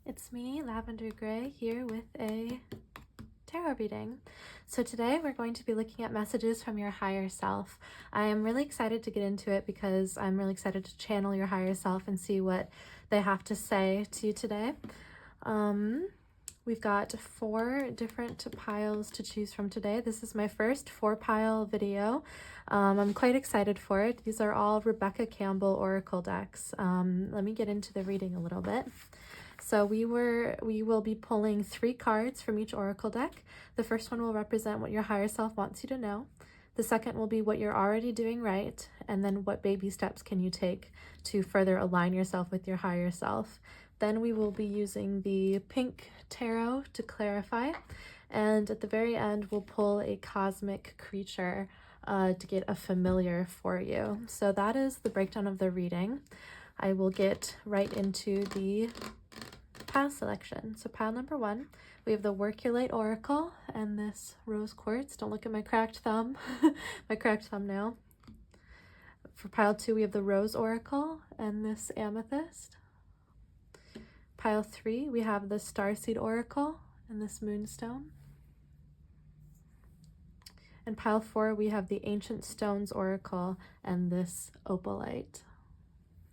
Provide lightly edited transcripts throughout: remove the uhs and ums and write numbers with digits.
It's me, Lavender Gray, here with a tarot reading. So today we're going to be looking at messages from your higher self. I am really excited to get into it because I'm really excited to channel your higher self and see what they have to say to you today. We've got 4 different piles to choose from today. This is my first 4-pile video. I'm quite excited for it. These are all Rebecca Campbell Oracle decks. Let me get into the reading a little bit. So we will be pulling 3 cards from each oracle deck. The first one will represent what your higher self wants you to know. The second will be what you're already doing right, and then what baby steps can you take to further align yourself with your higher self. Then we will be using the pink tarot to clarify, and at the very end we'll pull a cosmic creature to get a familiar for you. So that is the breakdown of the reading. I will get right into the pile selection. So pile number 1, we have the Work Your Light Oracle and this rose quartz. Don't look at my cracked thumb, my cracked thumbnail. For pile 2, we have the Rose Oracle and this amethyst. Pile 3, we have the Starseed Oracle and this moonstone. And pile 4, we have the Ancient Stones Oracle and this opalite.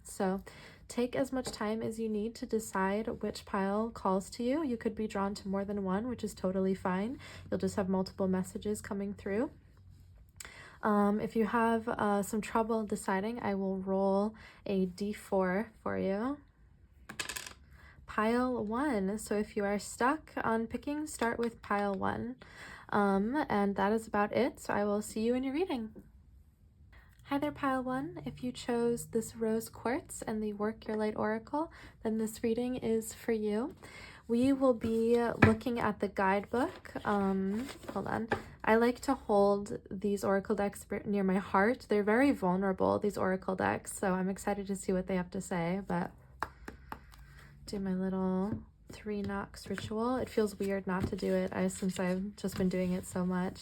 So take as much time as you need to decide which pile calls to you. You could be drawn to more than one, which is totally fine. You'll just have multiple messages coming through. If you have some trouble deciding, I will roll a d4 for you. Pile 1. So if you are stuck on picking, start with pile 1. And that is about it. So I will see you in your reading. Hi there, pile 1. If you chose this rose quartz and the Work Your Light Oracle, then this reading is for you. We will be looking at the guidebook. Hold on. I like to hold these oracle decks near my heart. They're very vulnerable, these oracle decks, so I'm excited to see what they have to say, but do my little 3 knocks ritual. It feels weird not to do it since I've just been doing it so much.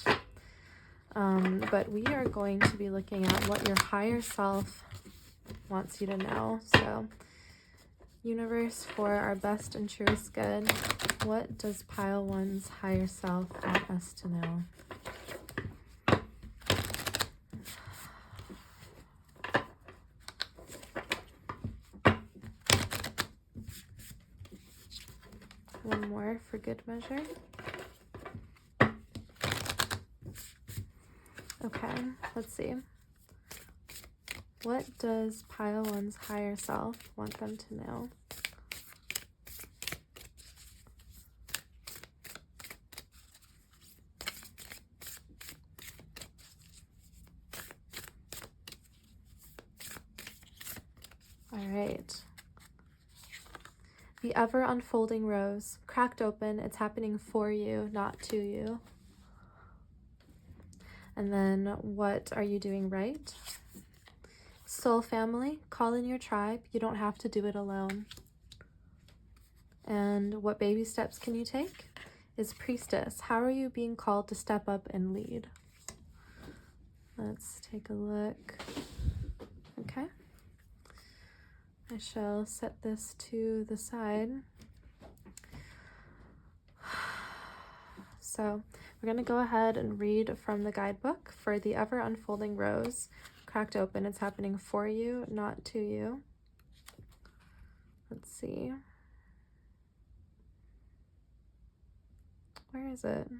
But we are going to be looking at what your higher self wants you to know. So, universe, for our best and truest good, what does pile 1's higher self want us to know? One more for good measure. Okay, let's see. What does pile 1's higher self want them to know? All right. The ever unfolding rose, cracked open, it's happening for you, not to you. And then, what are you doing right? Soul family, call in your tribe. You don't have to do it alone. And what baby steps can you take? Is priestess. How are you being called to step up and lead? Let's take a look. Okay. I shall set this to the side. So we're going to go ahead and read from the guidebook for the ever unfolding rose. Cracked open, it's happening for you, not to you. Let's see. Where is it?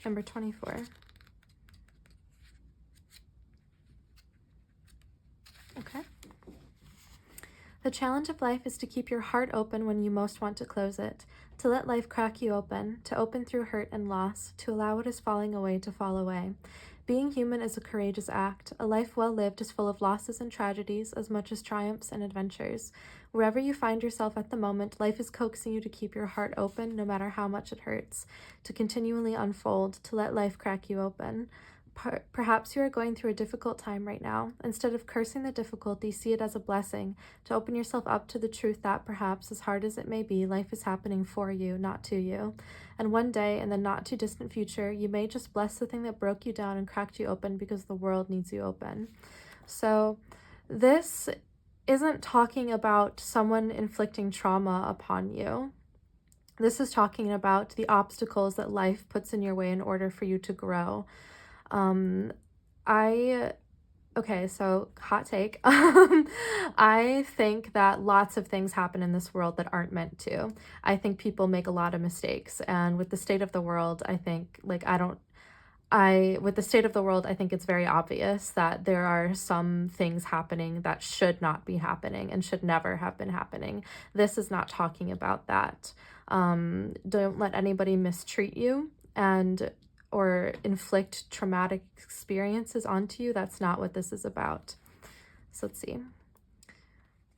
Number 24. Okay. The challenge of life is to keep your heart open when you most want to close it, to let life crack you open, to open through hurt and loss, to allow what is falling away to fall away. Being human is a courageous act. A life well lived is full of losses and tragedies as much as triumphs and adventures. Wherever you find yourself at the moment, life is coaxing you to keep your heart open no matter how much it hurts, to continually unfold, to let life crack you open. Perhaps you are going through a difficult time right now. Instead of cursing the difficulty, see it as a blessing to open yourself up to the truth that perhaps, as hard as it may be, life is happening for you, not to you. And one day, in the not too distant future, you may just bless the thing that broke you down and cracked you open because the world needs you open. So this isn't talking about someone inflicting trauma upon you. This is talking about the obstacles that life puts in your way in order for you to grow. Okay, so hot take. I think that lots of things happen in this world that aren't meant to. I think people make a lot of mistakes, and with the state of the world, I think, like, with the state of the world, I think it's very obvious that there are some things happening that should not be happening and should never have been happening. This is not talking about that. Don't let anybody mistreat you or inflict traumatic experiences onto you. That's not what this is about. So let's see.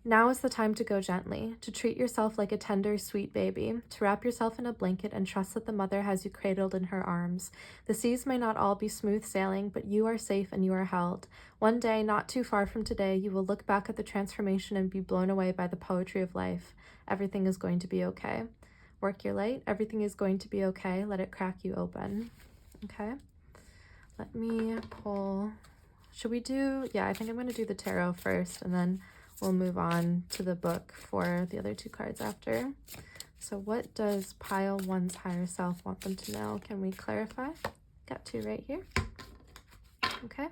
Now is the time to go gently, to treat yourself like a tender, sweet baby, to wrap yourself in a blanket and trust that the mother has you cradled in her arms. The seas may not all be smooth sailing, but you are safe and you are held. One day, not too far from today, you will look back at the transformation and be blown away by the poetry of life. Everything is going to be okay. Work your light. Everything is going to be okay. Let it crack you open. Okay. Let me pull. Should we do? Yeah, I think I'm going to do the tarot first, and then we'll move on to the book for the other two cards after. So what does pile one's higher self want them to know? Can we clarify? Got two right here. Okay.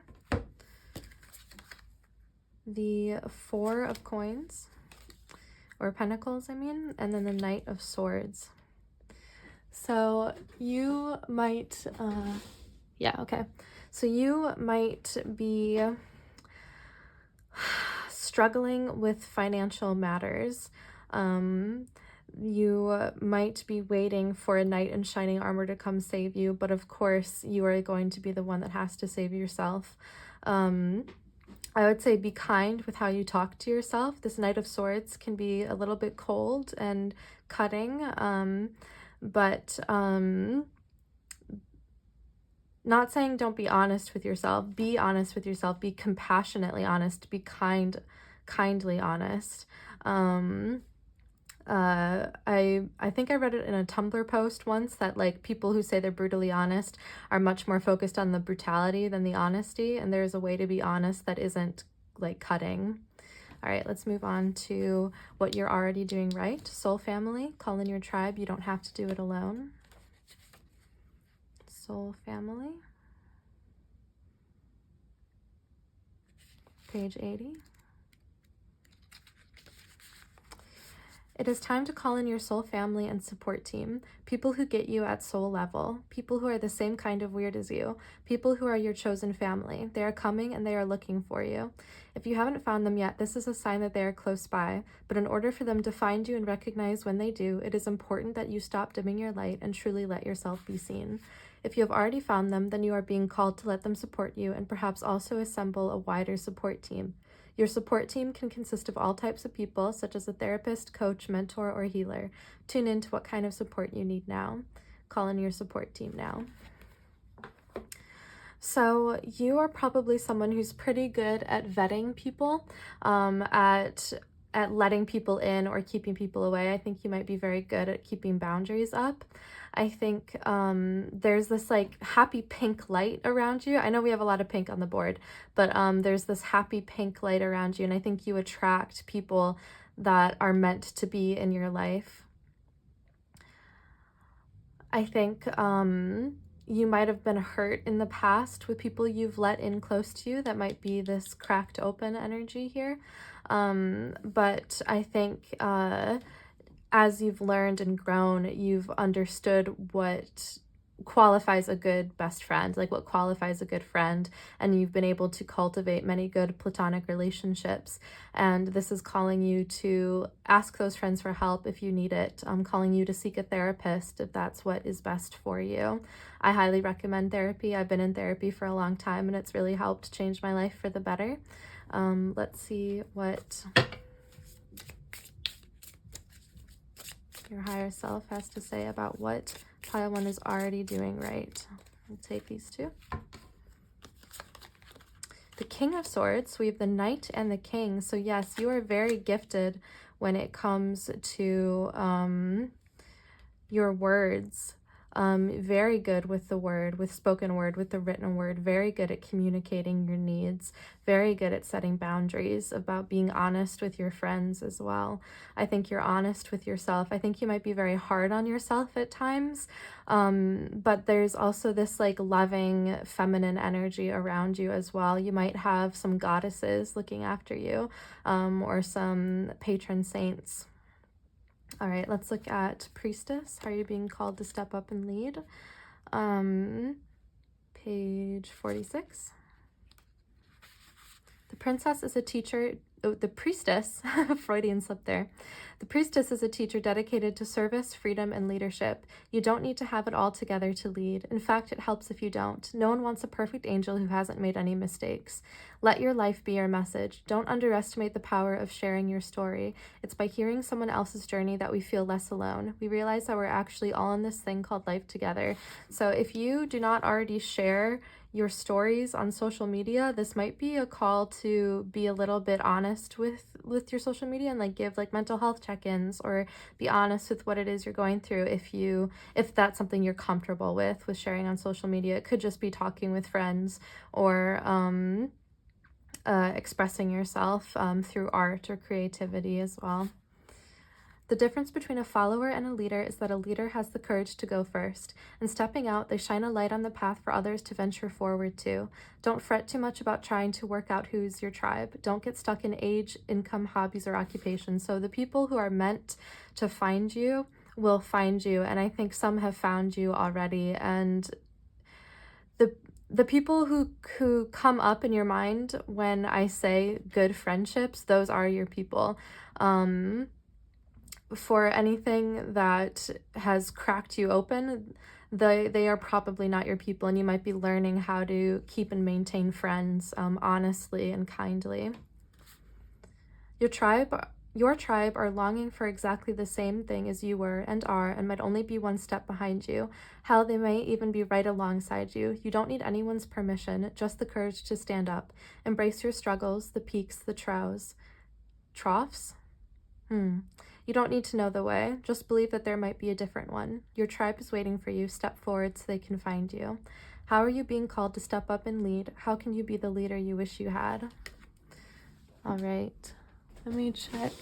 The Four of Coins, or Pentacles, I mean, and then the Knight of Swords. So you might, So you might be struggling with financial matters. You might be waiting for a knight in shining armor to come save you, but of course you are going to be the one that has to save yourself. I would say be kind with how you talk to yourself. This Knight of Swords can be a little bit cold and cutting, but not saying don't be honest with yourself. Be honest with yourself. Be compassionately honest. Be kindly honest. I think I read it in a Tumblr post once that, like, people who say they're brutally honest are much more focused on the brutality than the honesty, and there's a way to be honest that isn't, like, cutting. All right, let's move on to what you're already doing right. Soul family, call in your tribe. You don't have to do it alone. Soul family. Page 80. It is time to call in your soul family and support team, people who get you at soul level, people who are the same kind of weird as you, people who are your chosen family. They are coming and they are looking for you. If you haven't found them yet, this is a sign that they are close by, but in order for them to find you and recognize when they do, it is important that you stop dimming your light and truly let yourself be seen. If you have already found them, then you are being called to let them support you and perhaps also assemble a wider support team. Your support team can consist of all types of people, such as a therapist, coach, mentor, or healer. Tune in to what kind of support you need now. Call in your support team now. So you are probably someone who's pretty good at vetting people, at letting people in or keeping people away. I think you might be very good at keeping boundaries up. I think there's this, like, happy pink light around you. I know we have a lot of pink on the board, but there's this happy pink light around you, and I think you attract people that are meant to be in your life. I think you might have been hurt in the past with people you've let in close to you. That might be this cracked open energy here. But I think as you've learned and grown, you've understood what qualifies a good best friend, like what qualifies a good friend, and you've been able to cultivate many good platonic relationships. And this is calling you to ask those friends for help if you need it. I'm calling you to seek a therapist if that's what is best for you. I highly recommend therapy. I've been in therapy for a long time, and it's really helped change my life for the better. Let's see what your higher self has to say about what pile one is already doing right. I'll take these two. the King of Swords. We have the Knight and the King. So yes, you are very gifted when it comes to your words. Very good with the word, with spoken word, with the written word, very good at communicating your needs, very good at setting boundaries, about being honest with your friends as well. I think you're honest with yourself. I think you might be very hard on yourself at times, but there's also this like loving feminine energy around you as well. You might have some goddesses looking after you, or some patron saints. All right, let's look at Priestess. How are you being called to step up and lead? Page 46. The Princess is a teacher. Oh, the Priestess, Freudian slip there. The Priestess is a teacher dedicated to service, freedom, and leadership. You don't need to have it all together to lead. In fact, it helps if you don't. No one wants a perfect angel who hasn't made any mistakes. Let your life be your message. Don't underestimate the power of sharing your story. It's by hearing someone else's journey that we feel less alone. We realize that we're actually all in this thing called life together. So if you do not already share your stories on social media, this might be a call to be a little bit honest with your social media and like give like mental health check-ins, or be honest with what it is you're going through if that's something you're comfortable with sharing on social media. It could just be talking with friends, or expressing yourself through art or creativity as well. The difference between a follower and a leader is that a leader has the courage to go first. In stepping out, they shine a light on the path for others to venture forward to. Don't fret too much about trying to work out who's your tribe. Don't get stuck in age, income, hobbies, or occupations. So the people who are meant to find you will find you, and I think some have found you already. And the people who come up in your mind when I say good friendships, those are your people. For anything that has cracked you open, they are probably not your people, and you might be learning how to keep and maintain friends honestly and kindly. Your tribe are longing for exactly the same thing as you were and are, and might only be one step behind you. Hell, they may even be right alongside you. You don't need anyone's permission, just the courage to stand up. Embrace your struggles, the peaks, the troughs. You don't need to know the way. Just believe that there might be a different one. Your tribe is waiting for you. Step forward so they can find you. How are you being called to step up and lead? How can you be the leader you wish you had? All right. Let me check.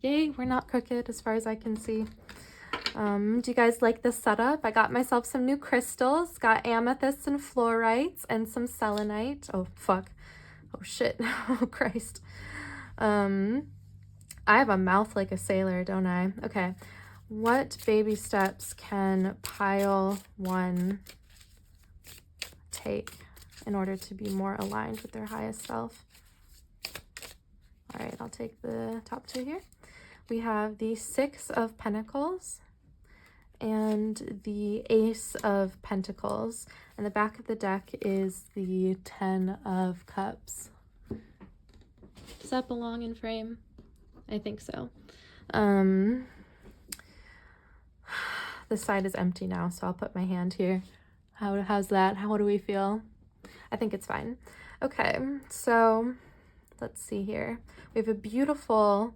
Yay, we're not crooked as far as I can see. Do you guys like this setup? I got myself some new crystals. Got amethysts and fluorites and some selenite. Oh, fuck. Oh, shit. Oh, Christ. I have a mouth like a sailor, don't I? Okay. What baby steps can pile one take in order to be more aligned with their highest self? All right, I'll take the top two here. We have the Six of Pentacles and the Ace of Pentacles. And the back of the deck is the Ten of Cups. Does that belong in frame? I think so. This side is empty now, so I'll put my hand here. How's that? How do we feel? I think it's fine. Okay, so let's see here. We have a beautiful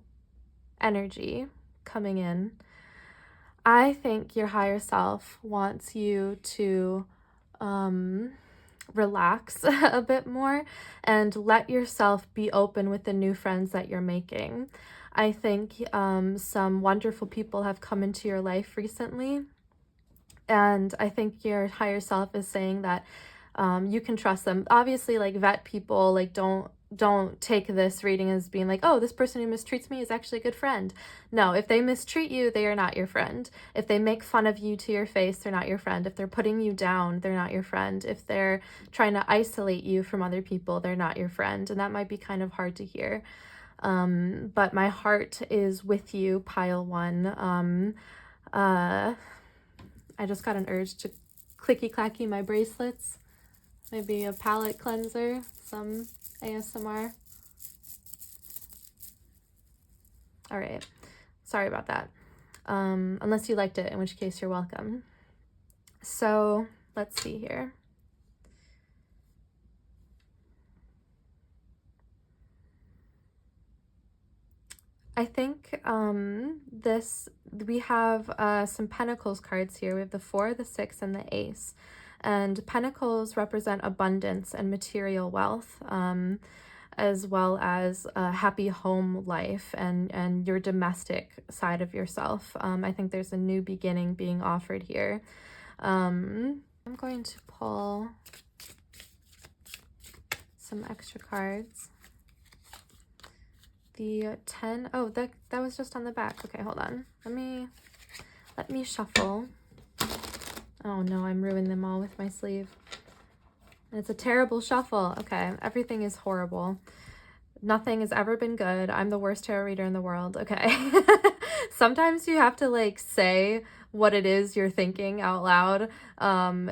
energy coming in. I think your higher self wants you to relax a bit more and let yourself be open with the new friends that you're making. I think some wonderful people have come into your life recently, and I think your higher self is saying that you can trust them. Obviously, like, vet people. Like, don't take this reading as being like, oh, this person who mistreats me is actually a good friend. No, if they mistreat you, they are not your friend. If they make fun of you to your face, they're not your friend. If they're putting you down, they're not your friend. If they're trying to isolate you from other people, they're not your friend. And that might be kind of hard to hear. But my heart is with you, pile one. I just got an urge to clicky-clacky my bracelets. Maybe a palette cleanser, some ASMR. All right. Sorry about that. Unless you liked it, in which case you're welcome. So let's see here. I think we have some Pentacles cards here. We have the 4, the 6, and the Ace. And Pentacles represent abundance and material wealth, as well as a happy home life and your domestic side of yourself. I think there's a new beginning being offered here. I'm going to pull some extra cards. The 10, oh, that was just on the back. Okay, hold on. Let me shuffle. Oh no, I'm ruining them all with my sleeve. It's a terrible shuffle. Okay, everything is horrible. Nothing has ever been good. I'm the worst tarot reader in the world. Okay. Sometimes you have to like say what it is you're thinking out loud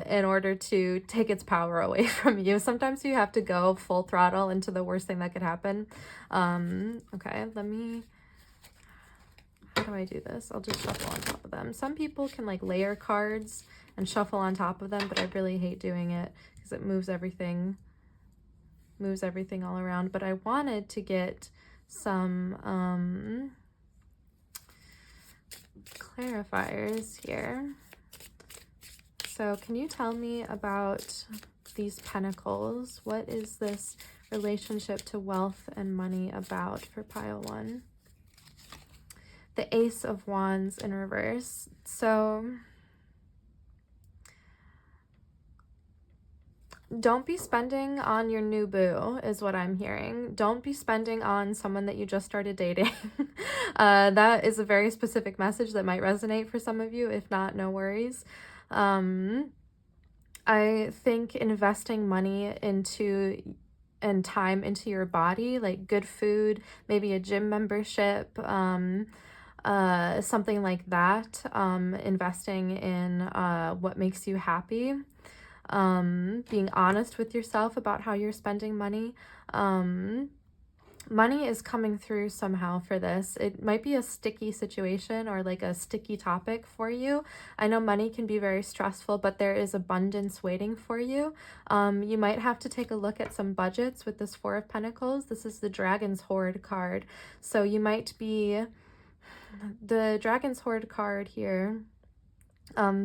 in order to take its power away from you. Sometimes you have to go full throttle into the worst thing that could happen. Okay, how do I do this? I'll just shuffle on top of them. Some people can like layer cards and shuffle on top of them, but I really hate doing it because it moves everything all around. But I wanted to get some clarifiers here. So can you tell me about these pentacles? What is this relationship to wealth and money about for pile 1? The Ace of Wands in reverse. So don't be spending on your new boo is what I'm hearing. Don't be spending on someone that you just started dating. That is a very specific message that might resonate for some of you. If not, no worries. I think investing money and time into your body, like good food, maybe a gym membership, something like that, investing in what makes you happy, being honest with yourself about how you're spending money. Money is coming through somehow for this. It might be a sticky situation or like a sticky topic for you. I know money can be very stressful, but there is abundance waiting for you. You might have to take a look at some budgets with this 4 of Pentacles. This is the Dragon's Hoard card. So you might be, the Dragon's Hoard card here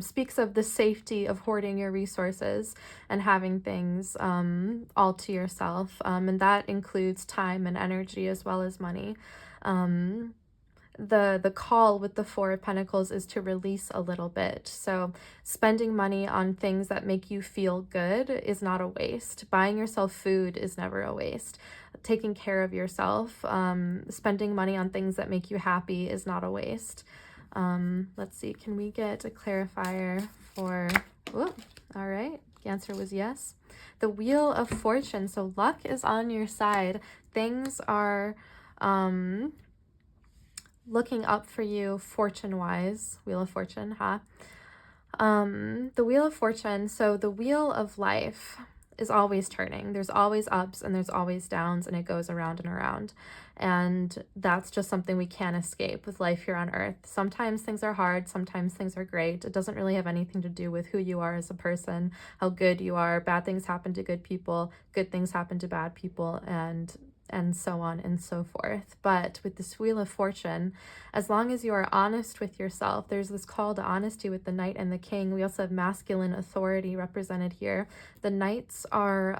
speaks of the safety of hoarding your resources and having things all to yourself. And that includes time and energy as well as money. The call with the 4 of Pentacles is to release a little bit. So spending money on things that make you feel good is not a waste. Buying yourself food is never a waste. Taking care of yourself, spending money on things that make you happy is not a waste. Let's see, can we get a clarifier for, all right, the answer was yes. The Wheel of Fortune, so luck is on your side. Things are looking up for you fortune-wise. Wheel of Fortune, huh? The Wheel of Fortune, so the wheel of life is always turning. There's always ups and there's always downs, and it goes around and around. And that's just something we can't escape with life here on earth. Sometimes things are hard, sometimes things are great. It doesn't really have anything to do with who you are as a person, how good you are. Bad things happen to good people, good things happen to bad people, and so on and so forth. But with this Wheel of Fortune, as long as you are honest with yourself, there's this call to honesty with the Knight and the King. We also have masculine authority represented here. The Knights are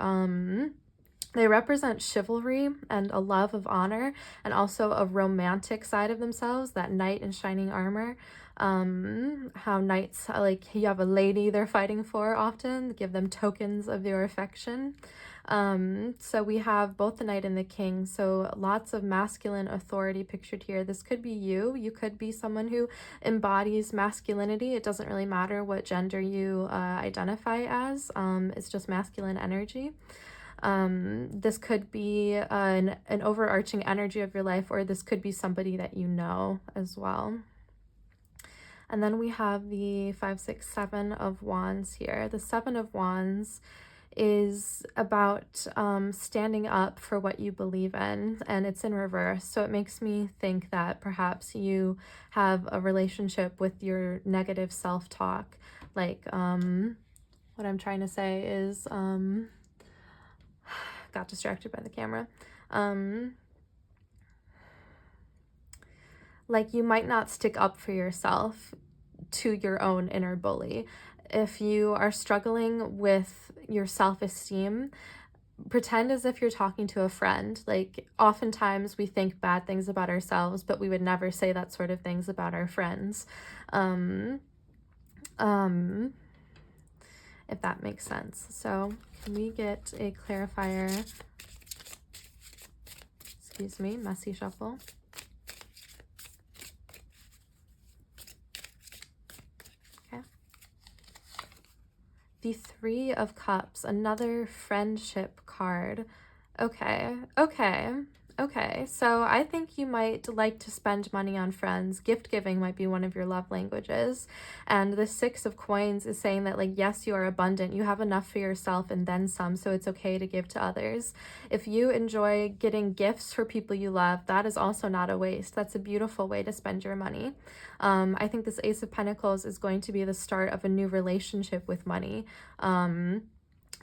they represent chivalry and a love of honor, and also a romantic side of themselves, that knight in shining armor. How knights, like you have a lady they're fighting for often, give them tokens of your affection. So we have both the Knight and the King, so lots of masculine authority pictured here. This could be you. You could be someone who embodies masculinity. It doesn't really matter what gender you identify as. It's just masculine energy. This could be an overarching energy of your life, or this could be somebody that you know as well. And then we have the 5, 6, 7 of Wands here. The 7 of Wands is about standing up for what you believe in, and it's in reverse. So it makes me think that perhaps you have a relationship with your negative self-talk. Like, what I'm trying to say is, got distracted by the camera. like you might not stick up for yourself to your own inner bully. If you are struggling with your self-esteem, pretend as if you're talking to a friend. Like, oftentimes we think bad things about ourselves, but we would never say that sort of things about our friends. Um, um, if that makes sense. So can we get a clarifier? Excuse me, messy shuffle. Okay. The Three of Cups, another friendship card. Okay, okay. So I think you might like to spend money on friends. Gift giving might be one of your love languages. And the Six of Coins is saying that, like, yes, you are abundant. You have enough for yourself and then some, so it's okay to give to others. If you enjoy getting gifts for people you love, that is also not a waste. That's a beautiful way to spend your money. I think this Ace of Pentacles is going to be the start of a new relationship with money.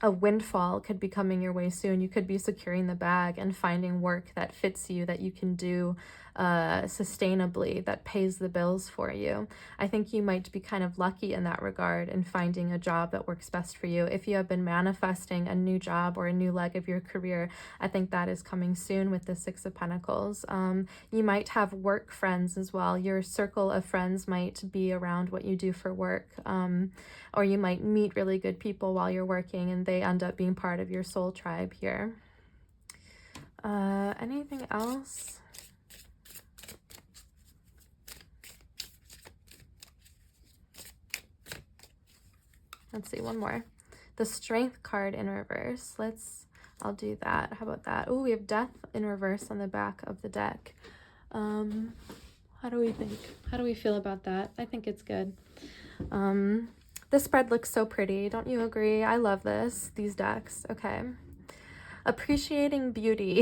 A windfall could be coming your way soon. You could be securing the bag and finding work that fits you, that you can do sustainably, that pays the bills for you. I think you might be kind of lucky in that regard in finding a job that works best for you. If you have been manifesting a new job or a new leg of your career, I think that is coming soon with the Six of Pentacles. You might have work friends as well. Your circle of friends might be around what you do for work. Or you might meet really good people while you're working and they end up being part of your soul tribe here. Anything else? Let's see, one more. The Strength card in reverse. I'll do that. How about that? Oh, we have Death in reverse on the back of the deck. How do we think? How do we feel about that? I think it's good. This spread looks so pretty. Don't you agree? I love these decks. Okay. Appreciating beauty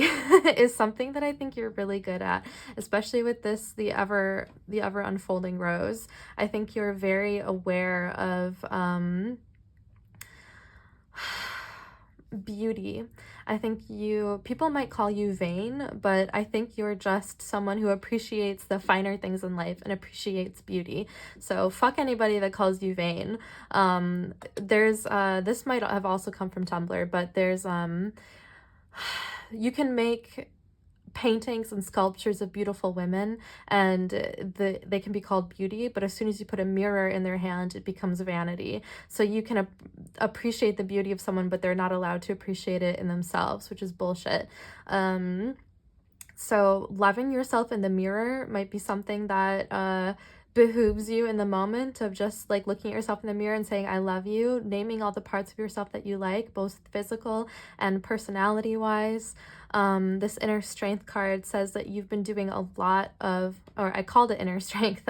is something that I think you're really good at, especially with this, the ever unfolding rose. I think you're very aware of beauty. I think people might call you vain, but I think you're just someone who appreciates the finer things in life and appreciates beauty. So fuck anybody that calls you vain. This might have also come from Tumblr, but there's you can make paintings and sculptures of beautiful women and they can be called beauty, but as soon as you put a mirror in their hand, it becomes vanity. So you can appreciate the beauty of someone, but they're not allowed to appreciate it in themselves, which is bullshit. So loving yourself in the mirror might be something that behooves you in the moment, of just like looking at yourself in the mirror and saying, I love you, naming all the parts of yourself that you like, both physical and personality wise. This Inner Strength card says that you've been doing a lot of, or I called it inner strength.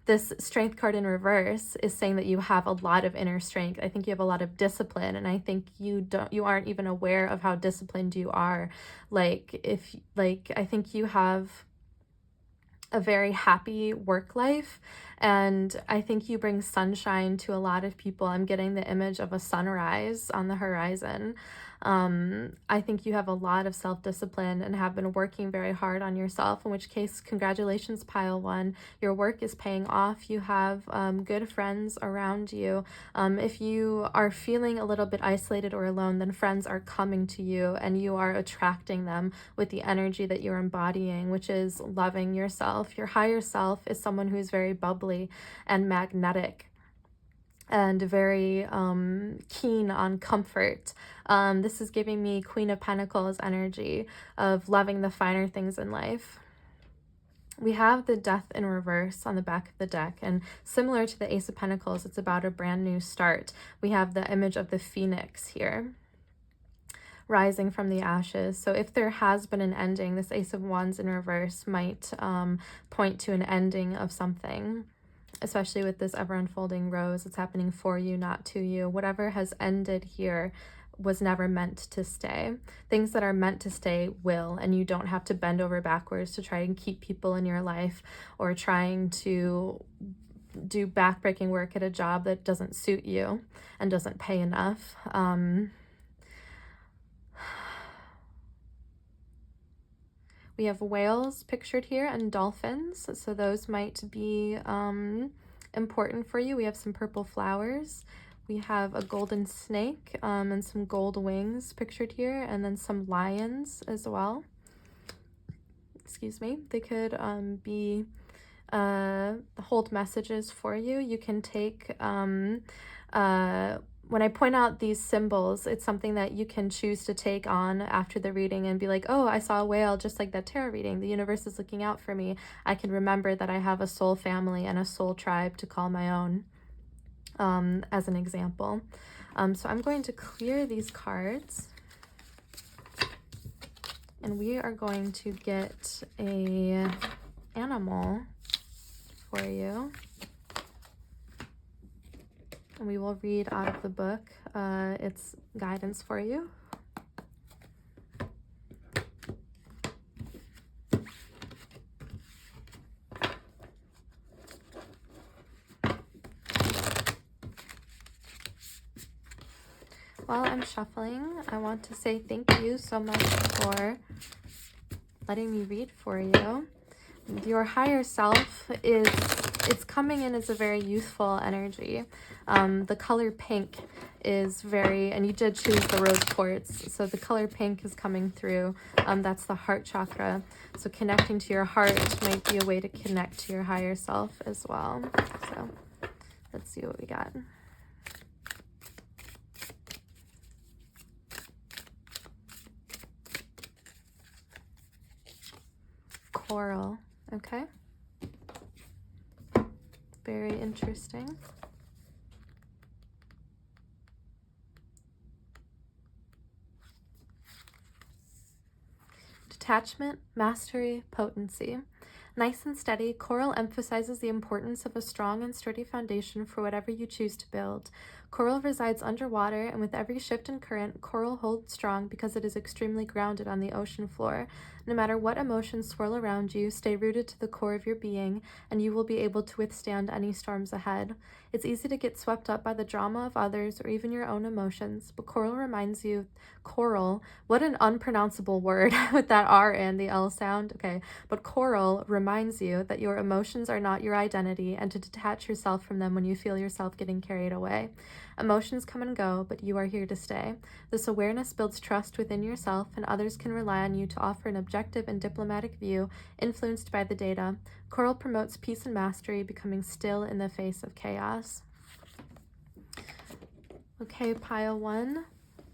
This Strength card in reverse is saying that you have a lot of inner strength. I think you have a lot of discipline, and I think you aren't even aware of how disciplined you are. I think you have a very happy work life, and I think you bring sunshine to a lot of people. I'm getting the image of a sunrise on the horizon. I think you have a lot of self-discipline and have been working very hard on yourself, in which case, congratulations, pile one. Your work is paying off. You have good friends around you. If you are feeling a little bit isolated or alone, then friends are coming to you and you are attracting them with the energy that you're embodying, which is loving yourself. Your higher self is someone who is very bubbly and magnetic and very keen on comfort. This is giving me Queen of Pentacles energy of loving the finer things in life. We have the Death in reverse on the back of the deck, and similar to the Ace of Pentacles, it's about a brand new start. We have the image of the Phoenix here, rising from the ashes. So if there has been an ending, this Ace of Wands in reverse might point to an ending of something, especially with this ever unfolding rose. It's happening for you, not to you. Whatever has ended here was never meant to stay. Things that are meant to stay will, and you don't have to bend over backwards to try and keep people in your life, or trying to do backbreaking work at a job that doesn't suit you and doesn't pay enough. We have whales pictured here and dolphins, so those might be important for you. We have some purple flowers. We have a golden snake and some gold wings pictured here, and then some lions as well. Excuse me. They could be hold messages for you. You can take when I point out these symbols, it's something that you can choose to take on after the reading and be like, oh, I saw a whale just like that tarot reading. The universe is looking out for me. I can remember that I have a soul family and a soul tribe to call my own, as an example. So I'm going to clear these cards, and we are going to get a animal for you. And we will read out of the book its guidance for you. While I'm shuffling, I want to say thank you so much for letting me read for you. Your higher self it's coming in as a very youthful energy. The color pink is very, and you did choose the rose quartz, so the color pink is coming through. That's the heart chakra. So connecting to your heart might be a way to connect to your higher self as well. So let's see what we got. Coral, okay. Very interesting. Detachment, mastery, potency. Nice and steady, coral emphasizes the importance of a strong and sturdy foundation for whatever you choose to build. Coral resides underwater, and with every shift in current, coral holds strong because it is extremely grounded on the ocean floor. No matter what emotions swirl around you, stay rooted to the core of your being, and you will be able to withstand any storms ahead. It's easy to get swept up by the drama of others or even your own emotions, but coral reminds you, what an unpronounceable word with that R and the L sound. Okay, but coral reminds you that your emotions are not your identity and to detach yourself from them when you feel yourself getting carried away. Emotions come and go, but you are here to stay. This awareness builds trust within yourself, and others can rely on you to offer an objective and diplomatic view influenced by the data. Coral promotes peace and mastery, becoming still in the face of chaos. Okay, pile one.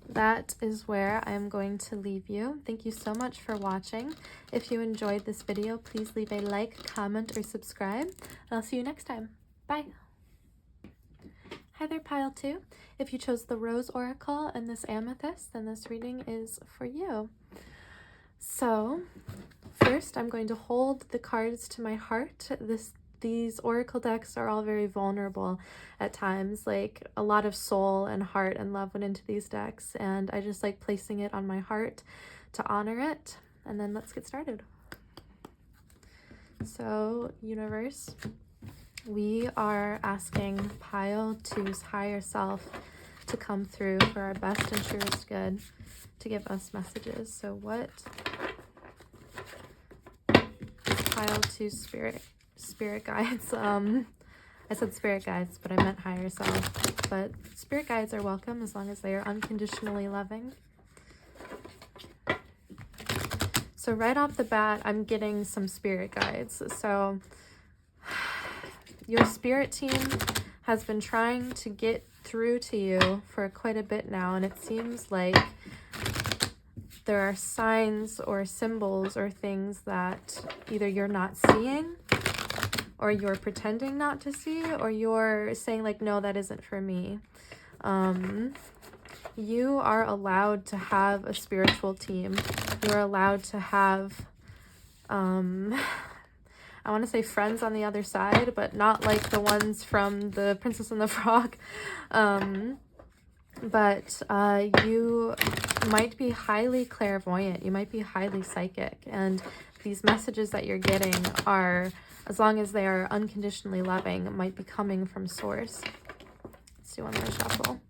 That is where I am going to leave you. Thank you so much for watching. If you enjoyed this video, please leave a like, comment, or subscribe. And I'll see you next time. Bye. Hi there, pile two. If you chose the Rose Oracle and this amethyst, then this reading is for you. So, first I'm going to hold the cards to my heart. These oracle decks are all very vulnerable at times. Like, a lot of soul and heart and love went into these decks, and I just like placing it on my heart to honor it. And then let's get started. So, universe, we are asking pile two's higher self to come through for our best and surest good, to give us messages. So what is pile two spirit guides? I said spirit guides, but I meant higher self. But spirit guides are welcome as long as they are unconditionally loving. So right off the bat, I'm getting some spirit guides. So your spirit team has been trying to get through to you for quite a bit now, and it seems like there are signs or symbols or things that either you're not seeing, or you're pretending not to see, or you're saying like, no, that isn't for me. You are allowed to have a spiritual team. You're allowed to have, I want to say friends on the other side, but not like the ones from The Princess and the Frog. But you might be highly clairvoyant. You might be highly psychic. And these messages that you're getting are, as long as they are unconditionally loving, might be coming from source. Let's do one more shuffle.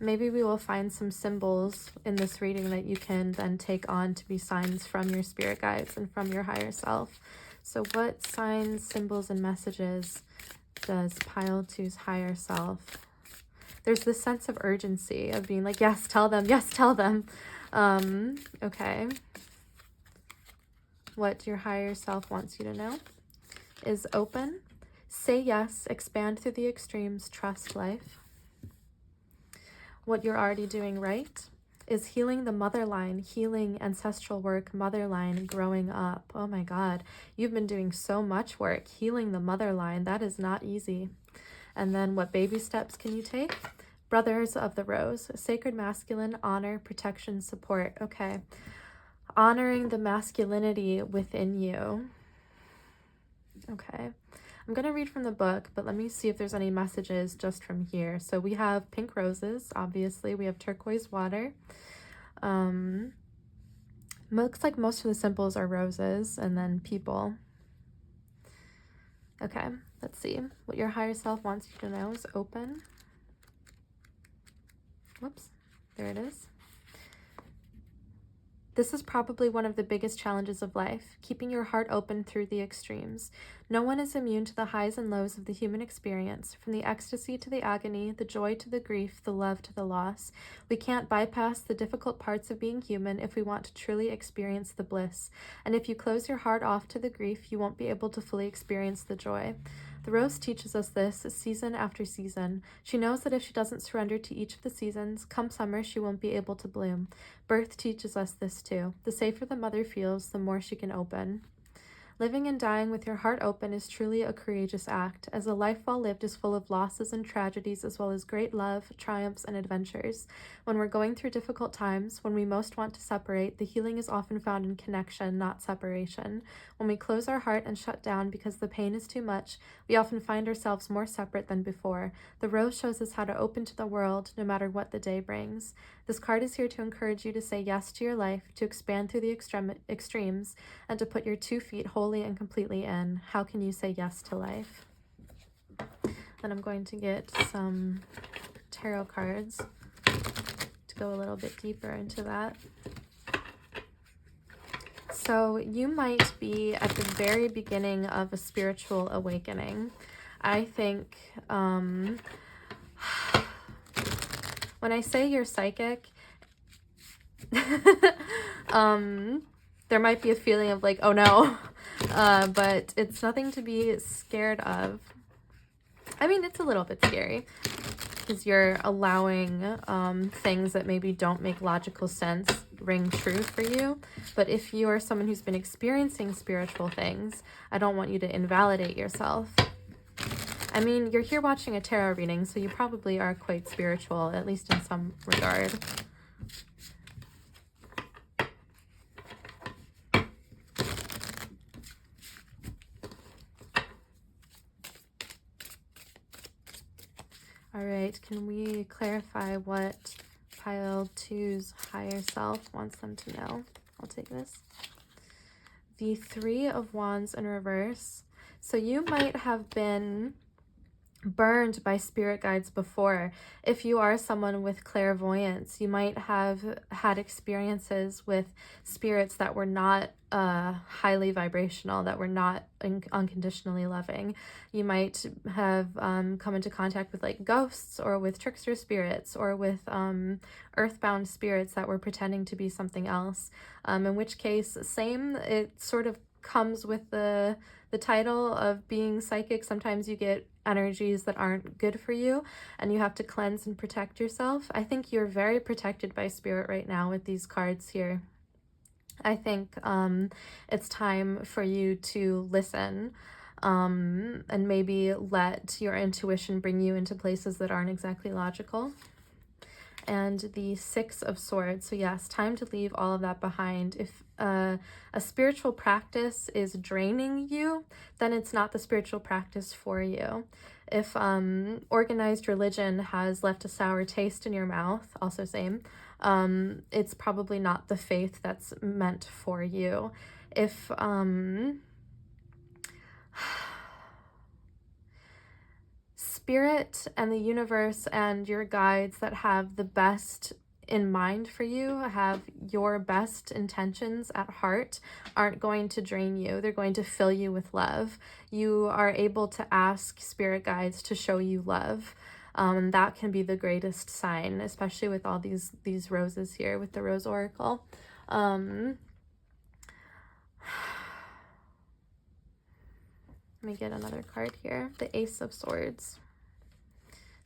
Maybe we will find some symbols in this reading that you can then take on to be signs from your spirit guides and from your higher self. So what signs, symbols, and messages does pile two's higher self? There's this sense of urgency of being like, yes, tell them, yes, tell them. Okay. What your higher self wants you to know is open, say yes, expand through the extremes, trust life. What you're already doing right is healing the mother line, healing ancestral work, mother line, growing up. Oh my God, you've been doing so much work healing the mother line. That is not easy. And then what baby steps can you take? Brothers of the Rose, sacred masculine, honor, protection, support. Okay. Honoring the masculinity within you. Okay. I'm going to read from the book, but let me see if there's any messages just from here. So we have pink roses, obviously. We have turquoise water. Looks like most of the symbols are roses, and then people. Okay, let's see. What your higher self wants you to know is open. Whoops, there it is. This is probably one of the biggest challenges of life, keeping your heart open through the extremes. No one is immune to the highs and lows of the human experience, from the ecstasy to the agony, the joy to the grief, the love to the loss. We can't bypass the difficult parts of being human if we want to truly experience the bliss. And if you close your heart off to the grief, you won't be able to fully experience the joy. The rose teaches us this season after season. She knows that if she doesn't surrender to each of the seasons, come summer she won't be able to bloom. Birth teaches us this too. The safer the mother feels, the more she can open. Living and dying with your heart open is truly a courageous act, as a life well lived is full of losses and tragedies as well as great love, triumphs, and adventures. When we're going through difficult times, when we most want to separate, the healing is often found in connection, not separation. When we close our heart and shut down because the pain is too much, we often find ourselves more separate than before. The rose shows us how to open to the world, no matter what the day brings. This card is here to encourage you to say yes to your life, to expand through the extremes, and to put your 2 feet wholly and completely in. How can you say yes to life? Then I'm going to get some tarot cards to go a little bit deeper into that. So you might be at the very beginning of a spiritual awakening. I think when I say you're psychic, there might be a feeling of like, oh no, but it's nothing to be scared of. I mean, it's a little bit scary because you're allowing things that maybe don't make logical sense ring true for you. But if you are someone who's been experiencing spiritual things, I don't want you to invalidate yourself. I mean, you're here watching a tarot reading, so you probably are quite spiritual, at least in some regard. All right, can we clarify what pile 2's higher self wants them to know? I'll take this. The 3 of Wands in reverse. So you might have been burned by spirit guides before. If you are someone with clairvoyance, you might have had experiences with spirits that were not highly vibrational, that were not unconditionally loving. You might have come into contact with like ghosts or with trickster spirits or with earthbound spirits that were pretending to be something else, in which case same, it sort of comes with the title of being psychic. Sometimes you get energies that aren't good for you and you have to cleanse and protect yourself. I think you're very protected by spirit right now with these cards here. I think it's time for you to listen and maybe let your intuition bring you into places that aren't exactly logical. And the 6 of Swords. So yes, time to leave all of that behind. If a spiritual practice is draining you, then it's not the spiritual practice for you. If organized religion has left a sour taste in your mouth, also same, it's probably not the faith that's meant for you. If Spirit and the universe and your guides that have the best in mind for you, have your best intentions at heart, aren't going to drain you. They're going to fill you with love. You are able to ask spirit guides to show you love. That can be the greatest sign, especially with all these roses here with the Rose Oracle. Let me get another card here. The Ace of Swords.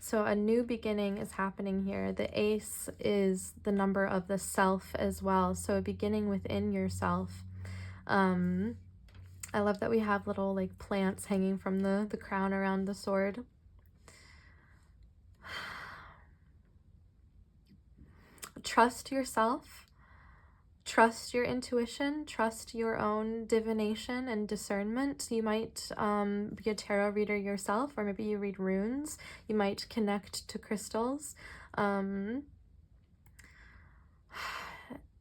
So a new beginning is happening here. The ace is the number of the self as well. So a beginning within yourself. I love that we have little like plants hanging from the crown around the sword. Trust yourself. Trust your intuition, trust your own divination and discernment. You might be a tarot reader yourself, or maybe you read runes. You might connect to crystals.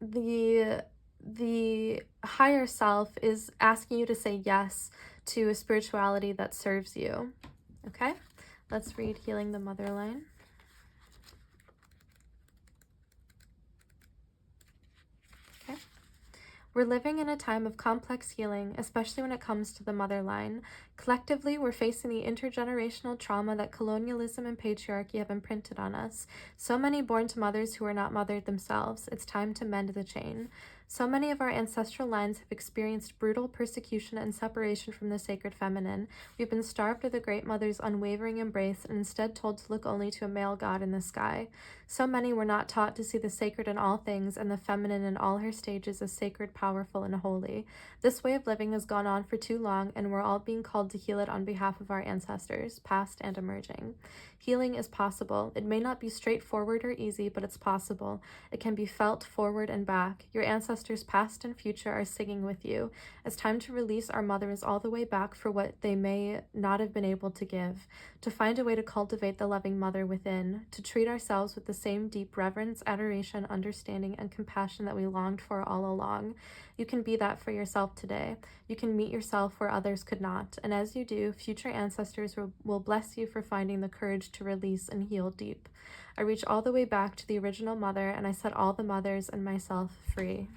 The higher self is asking you to say yes to a spirituality that serves you. Okay, let's read Healing the Motherline. We're living in a time of complex healing, especially when it comes to the motherline. Collectively, we're facing the intergenerational trauma that colonialism and patriarchy have imprinted on us. So many born to mothers who are not mothered themselves. It's time to mend the chain. So many of our ancestral lines have experienced brutal persecution and separation from the sacred feminine. We've been starved of the Great Mother's unwavering embrace and instead told to look only to a male god in the sky. So many were not taught to see the sacred in all things and the feminine in all her stages as sacred, powerful, and holy. This way of living has gone on for too long, and we're all being called to heal it on behalf of our ancestors, past and emerging. Healing is possible. It may not be straightforward or easy, but it's possible. It can be felt forward and back. Your ancestors past and future are singing with you. It's time to release our mothers all the way back for what they may not have been able to give, to find a way to cultivate the loving mother within, to treat ourselves with the same deep reverence, adoration, understanding, and compassion that we longed for all along. You can be that for yourself today. You can meet yourself where others could not, and as you do, future ancestors will bless you for finding the courage to release and heal deep. I reach all the way back to the original mother, and I set all the mothers and myself free.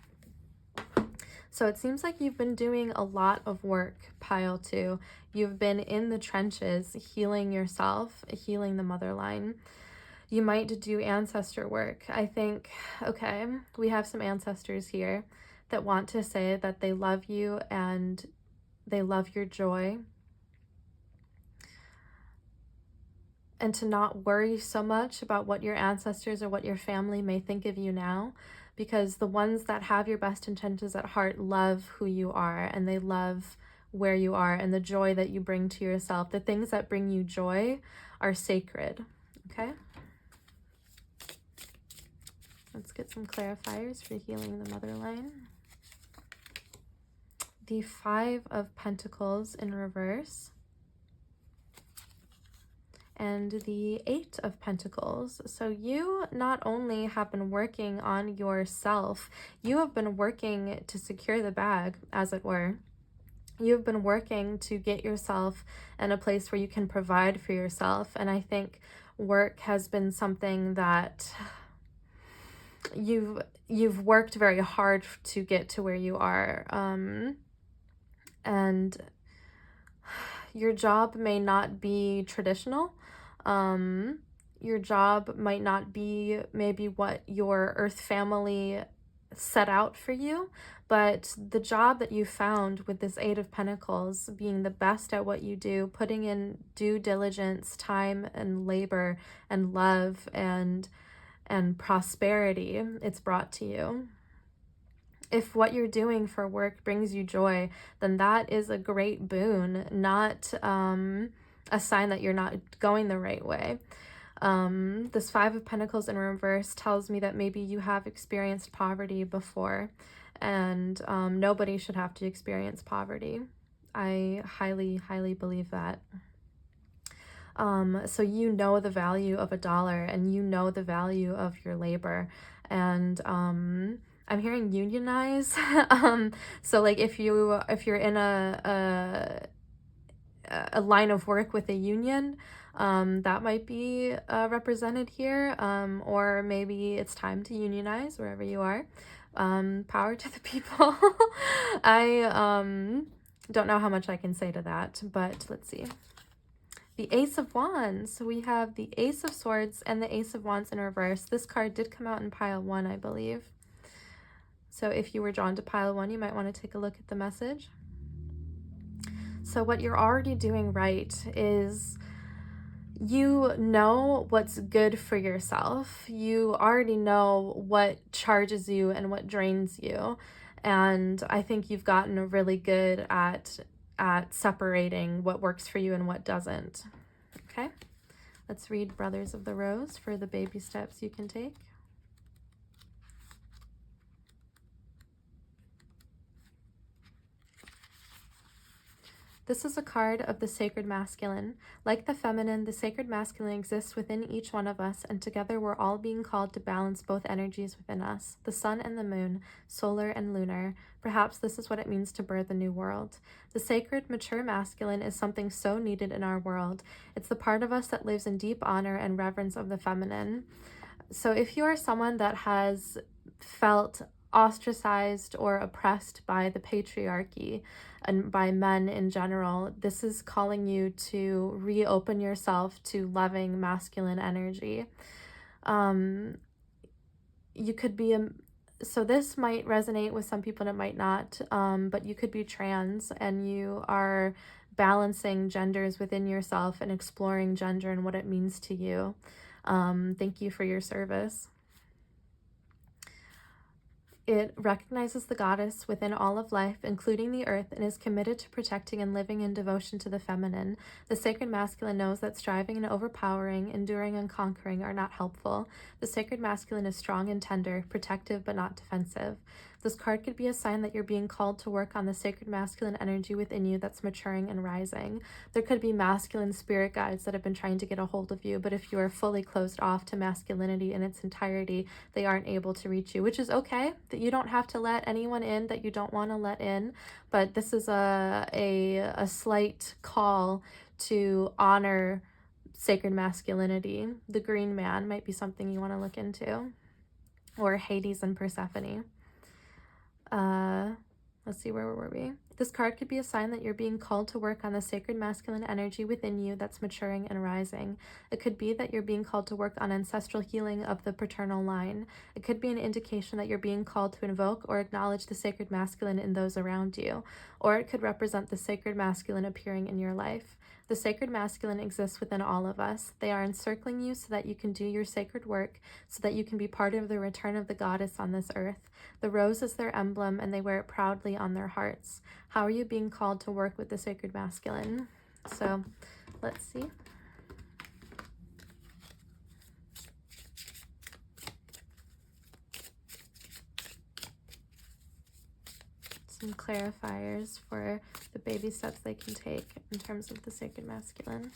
So it seems like you've been doing a lot of work, pile 2. You've been in the trenches, healing yourself, healing the motherline. You might do ancestor work. I think, okay, we have some ancestors here that want to say that they love you and they love your joy. And to not worry so much about what your ancestors or what your family may think of you now, because the ones that have your best intentions at heart love who you are, and they love where you are and the joy that you bring to yourself. The things that bring you joy are sacred, okay? Let's get some clarifiers for healing the motherline. The 5 of Pentacles in reverse. And the 8 of Pentacles. So you not only have been working on yourself, you have been working to secure the bag, as it were. You've been working to get yourself in a place where you can provide for yourself. And I think work has been something that you've worked very hard to get to where you are. And your job may not be traditional. Your job might not be maybe what your earth family set out for you, but the job that you found with this 8 of Pentacles, being the best at what you do, putting in due diligence, time and labor and love and prosperity, it's brought to you. If what you're doing for work brings you joy, then that is a great boon, not a sign that you're not going the right way. This 5 of Pentacles in reverse tells me that maybe you have experienced poverty before, and nobody should have to experience poverty. I highly, highly believe that. So you know the value of $1, and you know the value of your labor, and I'm hearing unionize. So like if you're in a line of work with a union, That might be represented here, or maybe it's time to unionize wherever you are. Power to the people. I don't know how much I can say to that, but let's see. The Ace of Wands. So we have the Ace of Swords and the Ace of Wands in reverse. This card did come out in pile 1, I believe. So if you were drawn to pile 1, you might want to take a look at the message. So what you're already doing right is you know what's good for yourself. You already know what charges you and what drains you. And I think you've gotten really good at separating what works for you and what doesn't. Okay, let's read Brothers of the Rose for the baby steps you can take. This is a card of the sacred masculine. Like the feminine, the sacred masculine exists within each one of us, and together we're all being called to balance both energies within us, the sun and the moon, solar and lunar. Perhaps this is what it means to birth a new world. The sacred, mature masculine is something so needed in our world. It's the part of us that lives in deep honor and reverence of the feminine. So if you are someone that has felt ostracized or oppressed by the patriarchy and by men in general, this is calling you to reopen yourself to loving masculine energy. You could be so this might resonate with some people and it might not, but you could be trans and you are balancing genders within yourself and exploring gender and what it means to you. Thank you for your service. It recognizes the goddess within all of life, including the earth, and is committed to protecting and living in devotion to the feminine. The sacred masculine knows that striving and overpowering, enduring and conquering are not helpful. The sacred masculine is strong and tender, protective but not defensive. This card could be a sign that you're being called to work on the sacred masculine energy within you that's maturing and rising. There could be masculine spirit guides that have been trying to get a hold of you, but if you are fully closed off to masculinity in its entirety, they aren't able to reach you, which is okay. That you don't have to let anyone in that you don't want to let in, but this is a slight call to honor sacred masculinity. The Green Man might be something you want to look into, or Hades and Persephone. Let's see, where were we? This card could be a sign that you're being called to work on the sacred masculine energy within you that's maturing and rising. It could be that you're being called to work on ancestral healing of the paternal line. It could be an indication that you're being called to invoke or acknowledge the sacred masculine in those around you. Or it could represent the sacred masculine appearing in your life. The sacred masculine exists within all of us. They are encircling you so that you can do your sacred work, so that you can be part of the return of the goddess on this earth. The rose is their emblem, and they wear it proudly on their hearts. How are you being called to work with the sacred masculine? So, let's see. Some clarifiers for the baby steps they can take in terms of the sacred masculine.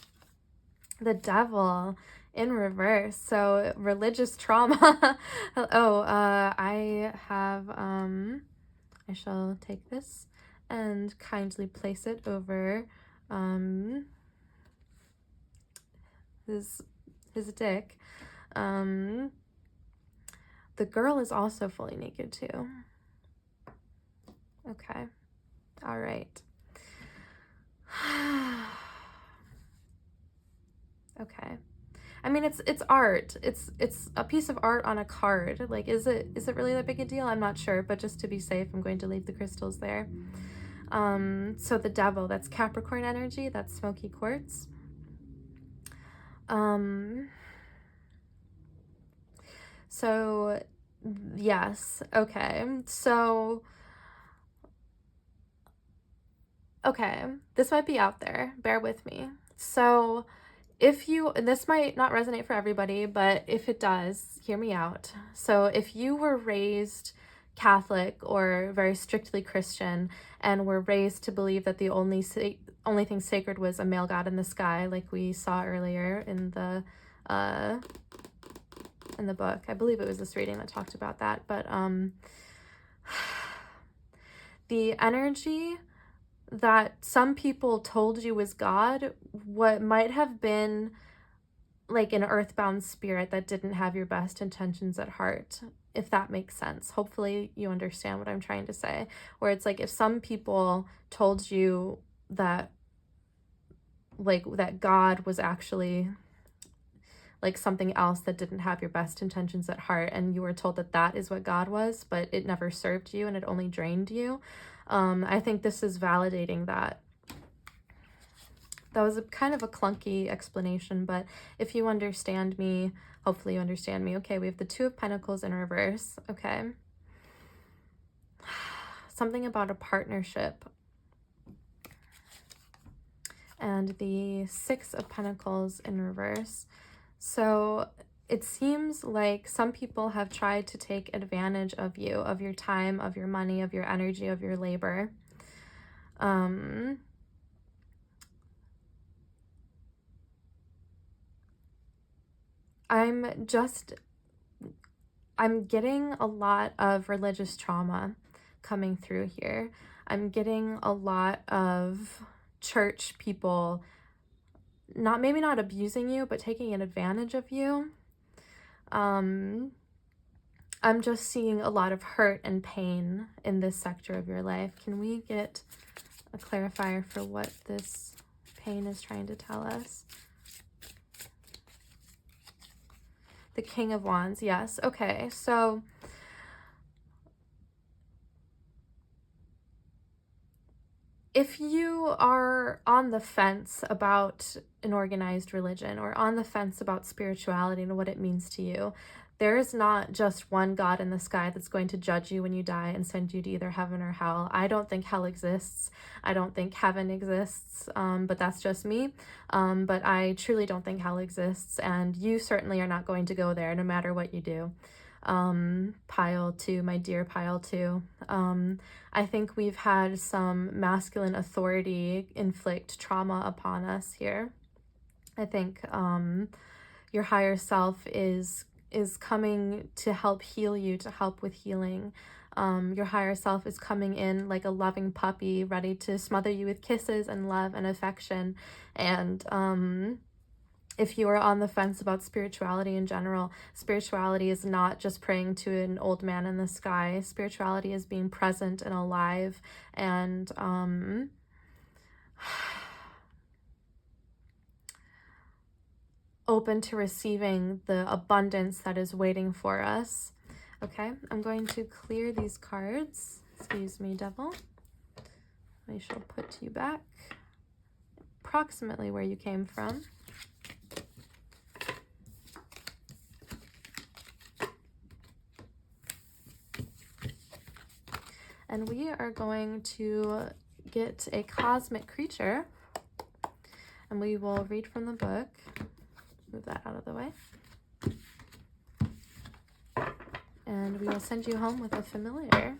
The Devil in reverse, so religious trauma. I have I shall take this and kindly place it over his dick. The girl is also fully naked too. Okay. All right. Okay. I mean, it's art. It's a piece of art on a card. Like, is it really that big a deal? I'm not sure, but just to be safe, I'm going to leave the crystals there. So the Devil, that's Capricorn energy, that's smoky quartz. So yes, okay. So okay, this might be out there. Bear with me. So if you, and this might not resonate for everybody, but if it does, hear me out. So if you were raised Catholic or very strictly Christian and were raised to believe that the only thing sacred was a male god in the sky, like we saw earlier in the book, I believe it was this reading that talked about that, but the energy that some people told you was God, what might have been like an earthbound spirit that didn't have your best intentions at heart, if that makes sense. Hopefully you understand what I'm trying to say, where it's like if some people told you that like that God was actually like something else that didn't have your best intentions at heart, and you were told that that is what God was, but it never served you and it only drained you. I think this is validating that. That was a kind of a clunky explanation, but if you understand me, hopefully you understand me. Okay, we have the Two of Pentacles in reverse. Okay. Something about a partnership. And the Six of Pentacles in reverse. So it seems like some people have tried to take advantage of you, of your time, of your money, of your energy, of your labor. I'm getting a lot of religious trauma coming through here. I'm getting a lot of church people maybe not abusing you, but taking an advantage of you. I'm just seeing a lot of hurt and pain in this sector of your life. Can we get a clarifier for what this pain is trying to tell us? The King of Wands, yes. Okay, so if you are on the fence about an organized religion or on the fence about spirituality and what it means to you, there is not just one God in the sky that's going to judge you when you die and send you to either heaven or hell. I don't think hell exists. I don't think heaven exists, but that's just me. But I truly don't think hell exists, and you certainly are not going to go there no matter what you do. Pile 2, my dear Pile 2. I think we've had some masculine authority inflict trauma upon us here. I think your higher self is coming to help heal you, to help with healing. Your higher self is coming in like a loving puppy, ready to smother you with kisses and love and affection. And if you are on the fence about spirituality in general, spirituality is not just praying to an old man in the sky. Spirituality is being present and alive and open to receiving the abundance that is waiting for us. Okay, I'm going to clear these cards. Excuse me, devil. I shall put you back approximately where you came from. And we are going to get a cosmic creature, and we will read from the book. Move that out of the way. And we will send you home with a familiar.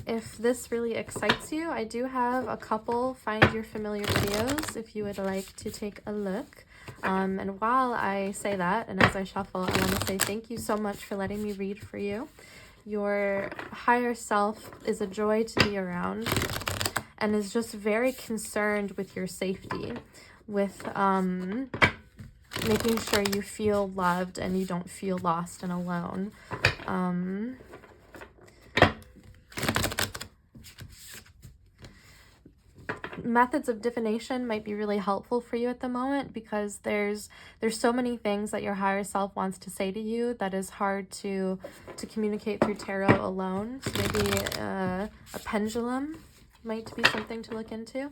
If this really excites you, I do have a couple Find Your Familiar videos if you would like to take a look. And while I say that, and as I shuffle, I want to say thank you so much for letting me read for you. Your higher self is a joy to be around and is just very concerned with your safety, with making sure you feel loved and you don't feel lost and alone. Methods of divination might be really helpful for you at the moment because there's so many things that your higher self wants to say to you that is hard to communicate through tarot alone. So maybe a pendulum might be something to look into.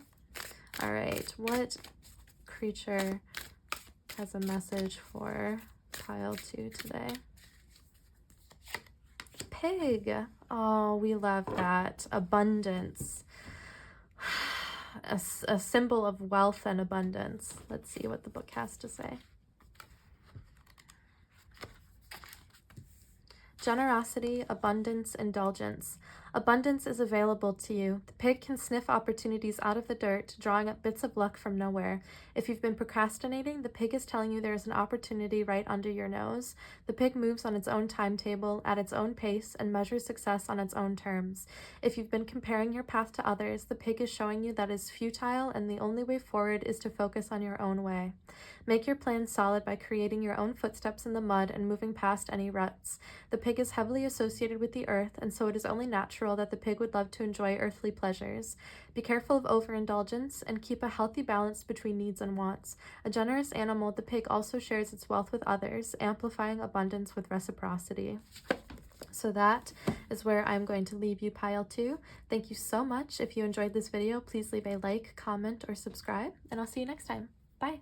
All right, what creature has a message for Pile 2 today? Pig. Oh, we love that. Abundance. A symbol of wealth and abundance. Let's see what the book has to say. Generosity, abundance, indulgence. Abundance is available to you. The pig can sniff opportunities out of the dirt, drawing up bits of luck from nowhere. If you've been procrastinating, the pig is telling you there is an opportunity right under your nose. The pig moves on its own timetable, at its own pace, and measures success on its own terms. If you've been comparing your path to others, the pig is showing you that is futile, and the only way forward is to focus on your own way. Make your plan solid by creating your own footsteps in the mud and moving past any ruts. The pig is heavily associated with the earth, and so it is only natural that the pig would love to enjoy earthly pleasures. Be careful of overindulgence and keep a healthy balance between needs and wants. A generous animal, the pig also shares its wealth with others, amplifying abundance with reciprocity. So that is where I'm going to leave you, pile 2. Thank you so much. If you enjoyed this video, please leave a like, comment, or subscribe, and I'll see you next time. Bye.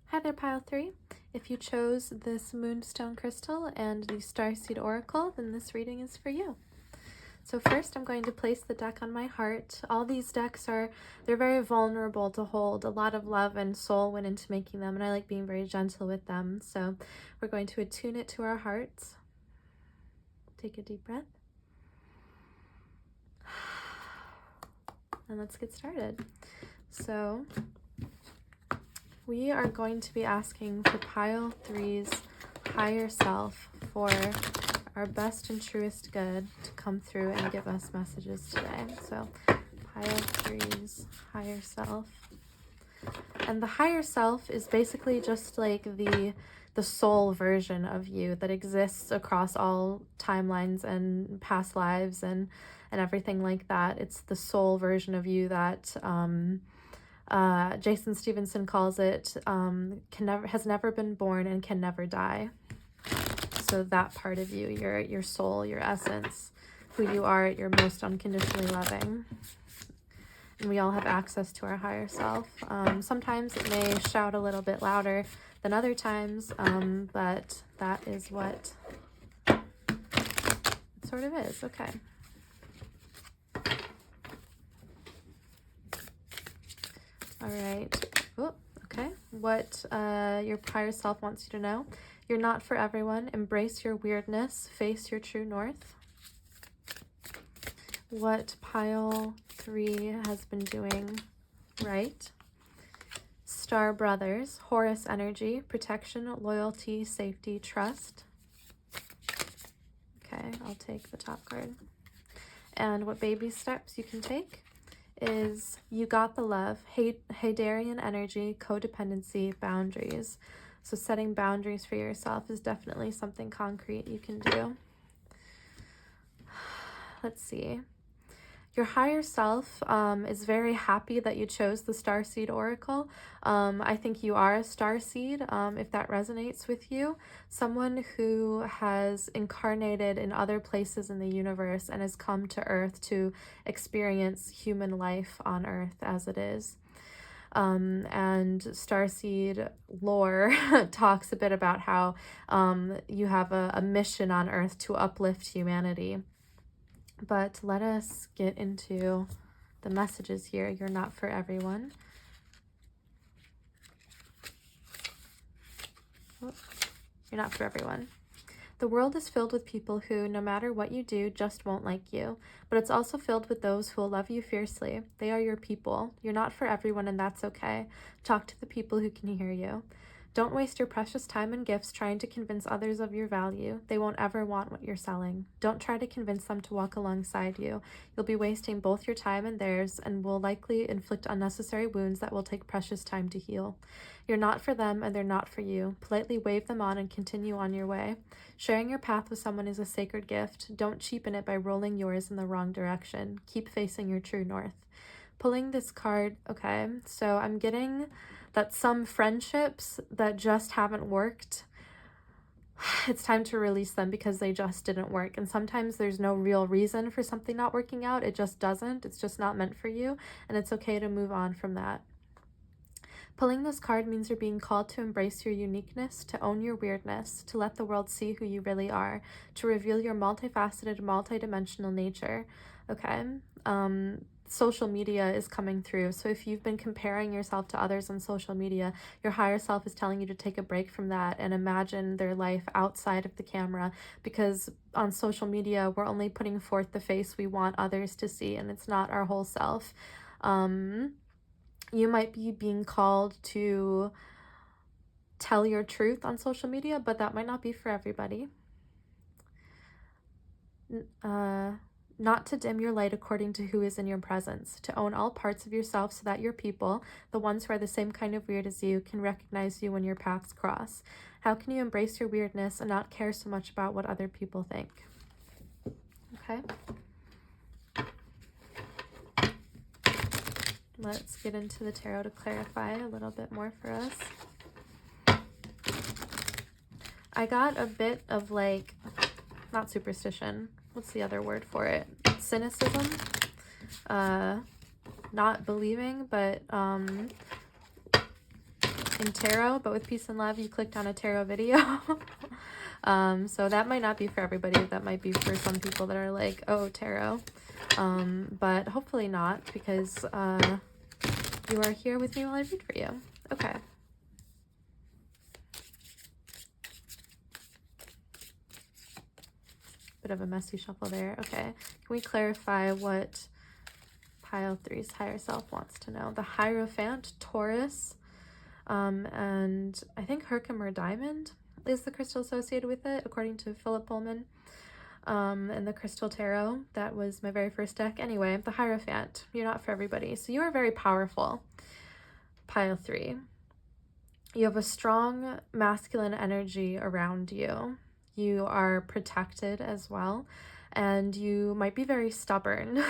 Hi there, pile 3. If you chose this moonstone crystal and the starseed oracle, then this reading is for you. So first I'm going to place the deck on my heart. All these decks they're very vulnerable to hold. A lot of love and soul went into making them, and I like being very gentle with them. So we're going to attune it to our hearts. Take a deep breath. And let's get started. So we are going to be asking for pile 3's higher self for our best and truest good to come through and give us messages today. So pile 3's higher self. And the higher self is basically just like the soul version of you that exists across all timelines and past lives and everything like that. It's the soul version of you that Jason Stevenson calls it has never been born and can never die. So that part of you, your soul, your essence, who you are at your most unconditionally loving. And we all have access to our higher self. Sometimes it may shout a little bit louder than other times, but that is what it sort of is. Okay. All right. Oh, okay. What your higher self wants you to know. You're not for everyone. Embrace your weirdness. Face your true north. What pile 3 has been doing right. Star Brothers. Horus energy. Protection, loyalty, safety, trust. Okay, I'll take the top card. And what baby steps you can take is you got the love. Hadarian energy, codependency, boundaries. So setting boundaries for yourself is definitely something concrete you can do. Let's see. Your higher self is very happy that you chose the starseed oracle. I think you are a starseed, if that resonates with you. Someone who has incarnated in other places in the universe and has come to Earth to experience human life on Earth as it is. And starseed lore talks a bit about how you have a mission on Earth to uplift humanity. But let us get into the messages here. You're not for everyone. You're not for everyone. The world is filled with people who, no matter what you do, just won't like you. But it's also filled with those who will love you fiercely. They are your people. You're not for everyone, and that's okay. Talk to the people who can hear you. Don't waste your precious time and gifts trying to convince others of your value. They won't ever want what you're selling. Don't try to convince them to walk alongside you. You'll be wasting both your time and theirs and will likely inflict unnecessary wounds that will take precious time to heal. You're not for them and they're not for you. Politely wave them on and continue on your way. Sharing your path with someone is a sacred gift. Don't cheapen it by rolling yours in the wrong direction. Keep facing your true north. Pulling this card, okay, so I'm getting that some friendships that just haven't worked, it's time to release them because they just didn't work. And sometimes there's no real reason for something not working out. It just doesn't. It's just not meant for you. And it's okay to move on from that. Pulling this card means you're being called to embrace your uniqueness, to own your weirdness, to let the world see who you really are, to reveal your multifaceted, multidimensional nature. Okay. Social media is coming through. So if you've been comparing yourself to others on social media, your higher self is telling you to take a break from that and imagine their life outside of the camera, because on social media, we're only putting forth the face we want others to see, and it's not our whole self. You might be being called to tell your truth on social media, but that might not be for everybody. not to dim your light according to who is in your presence, to own all parts of yourself so that your people, the ones who are the same kind of weird as you, can recognize you when your paths cross. How can you embrace your weirdness and not care so much about what other people think? Okay. Let's get into the tarot to clarify a little bit more for us. I got a bit of like, not superstition, what's the other word for it? Cynicism. Not believing, but in tarot, but with peace and love, you clicked on a tarot video. So that might not be for everybody. That might be for some people that are like, oh, tarot. But hopefully not, because you are here with me while I read for you. Okay. Bit of a messy shuffle there. Okay. Can we clarify what pile 3's higher self wants to know? The Hierophant, Taurus, and I think Herkimer Diamond is the crystal associated with it, according to Philip Pullman. And the Crystal Tarot, that was my very first deck. Anyway, the Hierophant, you're not for everybody. So you are very powerful. Pile 3. You have a strong masculine energy around you. You are protected as well. And you might be very stubborn.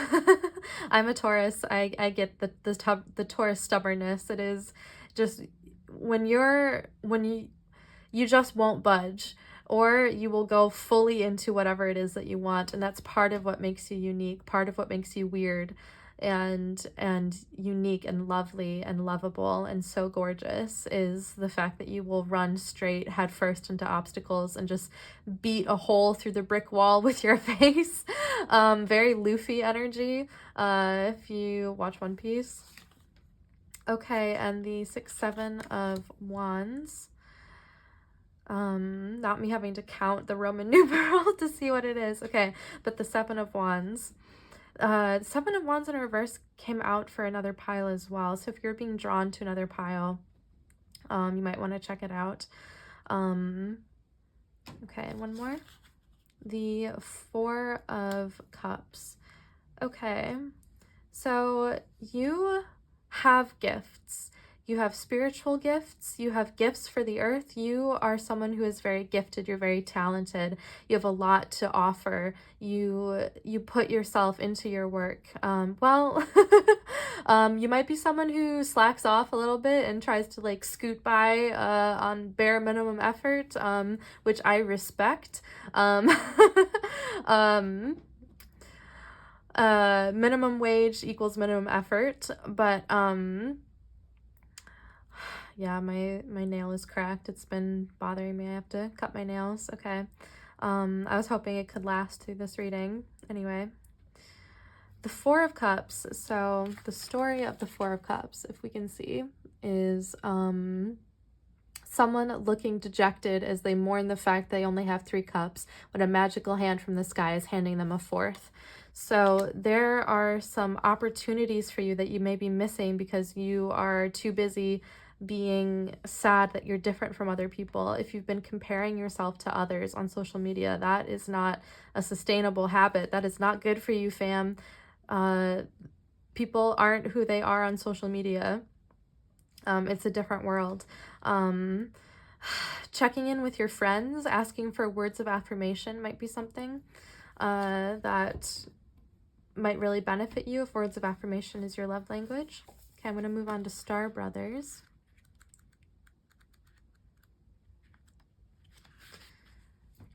I'm a Taurus. I get the Taurus stubbornness. It is just when you just won't budge, or you will go fully into whatever it is that you want, and that's part of what makes you unique, part of what makes you weird and unique and lovely and lovable and so gorgeous, is the fact that you will run straight head first into obstacles and just beat a hole through the brick wall with your face. Very Luffy energy, if you watch One Piece. Okay, and the 6-7 of Wands. Not me having to count the Roman numeral to see what it is. Okay, but the 7 of Wands. 7 of Wands in reverse came out for another pile as well. So if you're being drawn to another pile, you might want to check it out. Okay, one more. The 4 of Cups. Okay, so you have gifts. You have spiritual gifts. You have gifts for the earth. You are someone who is very gifted. You're very talented. You have a lot to offer. You put yourself into your work. You might be someone who slacks off a little bit and tries to like scoot by on bare minimum effort, which I respect. Minimum wage equals minimum effort, but yeah, my nail is cracked. It's been bothering me. I have to cut my nails. Okay. I was hoping it could last through this reading. Anyway, the 4 of Cups. So the story of the 4 of Cups, if we can see, is someone looking dejected as they mourn the fact they only have 3 cups when a magical hand from the sky is handing them a 4th. So there are some opportunities for you that you may be missing because you are too busy being sad that you're different from other people. If you've been comparing yourself to others on social media, that is not a sustainable habit. That is not good for you, fam. People aren't who they are on social media. It's a different world. Checking in with your friends, asking for words of affirmation might be something that might really benefit you if words of affirmation is your love language. Okay, I'm going to move on to Star Brothers.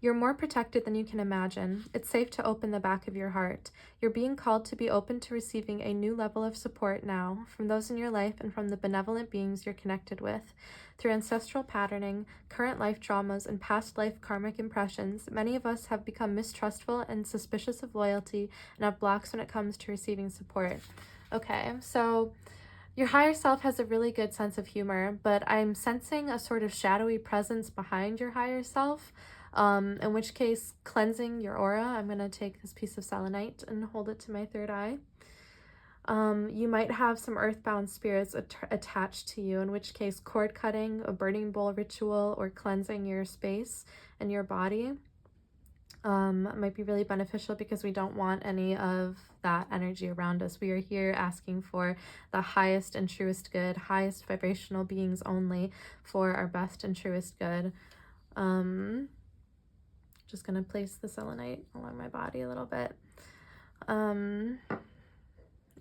You're more protected than you can imagine. It's safe to open the back of your heart. You're being called to be open to receiving a new level of support now from those in your life and from the benevolent beings you're connected with. Through ancestral patterning, current life traumas, and past life karmic impressions, many of us have become mistrustful and suspicious of loyalty and have blocks when it comes to receiving support. Okay, so your higher self has a really good sense of humor, but I'm sensing a sort of shadowy presence behind your higher self. In which case, cleansing your aura. I'm going to take this piece of selenite and hold it to my third eye. You might have some earthbound spirits attached to you, in which case cord cutting, a burning bowl ritual, or cleansing your space and your body might be really beneficial because we don't want any of that energy around us. We are here asking for the highest and truest good, highest vibrational beings only, for our best and truest good. Just gonna place the selenite along my body a little bit.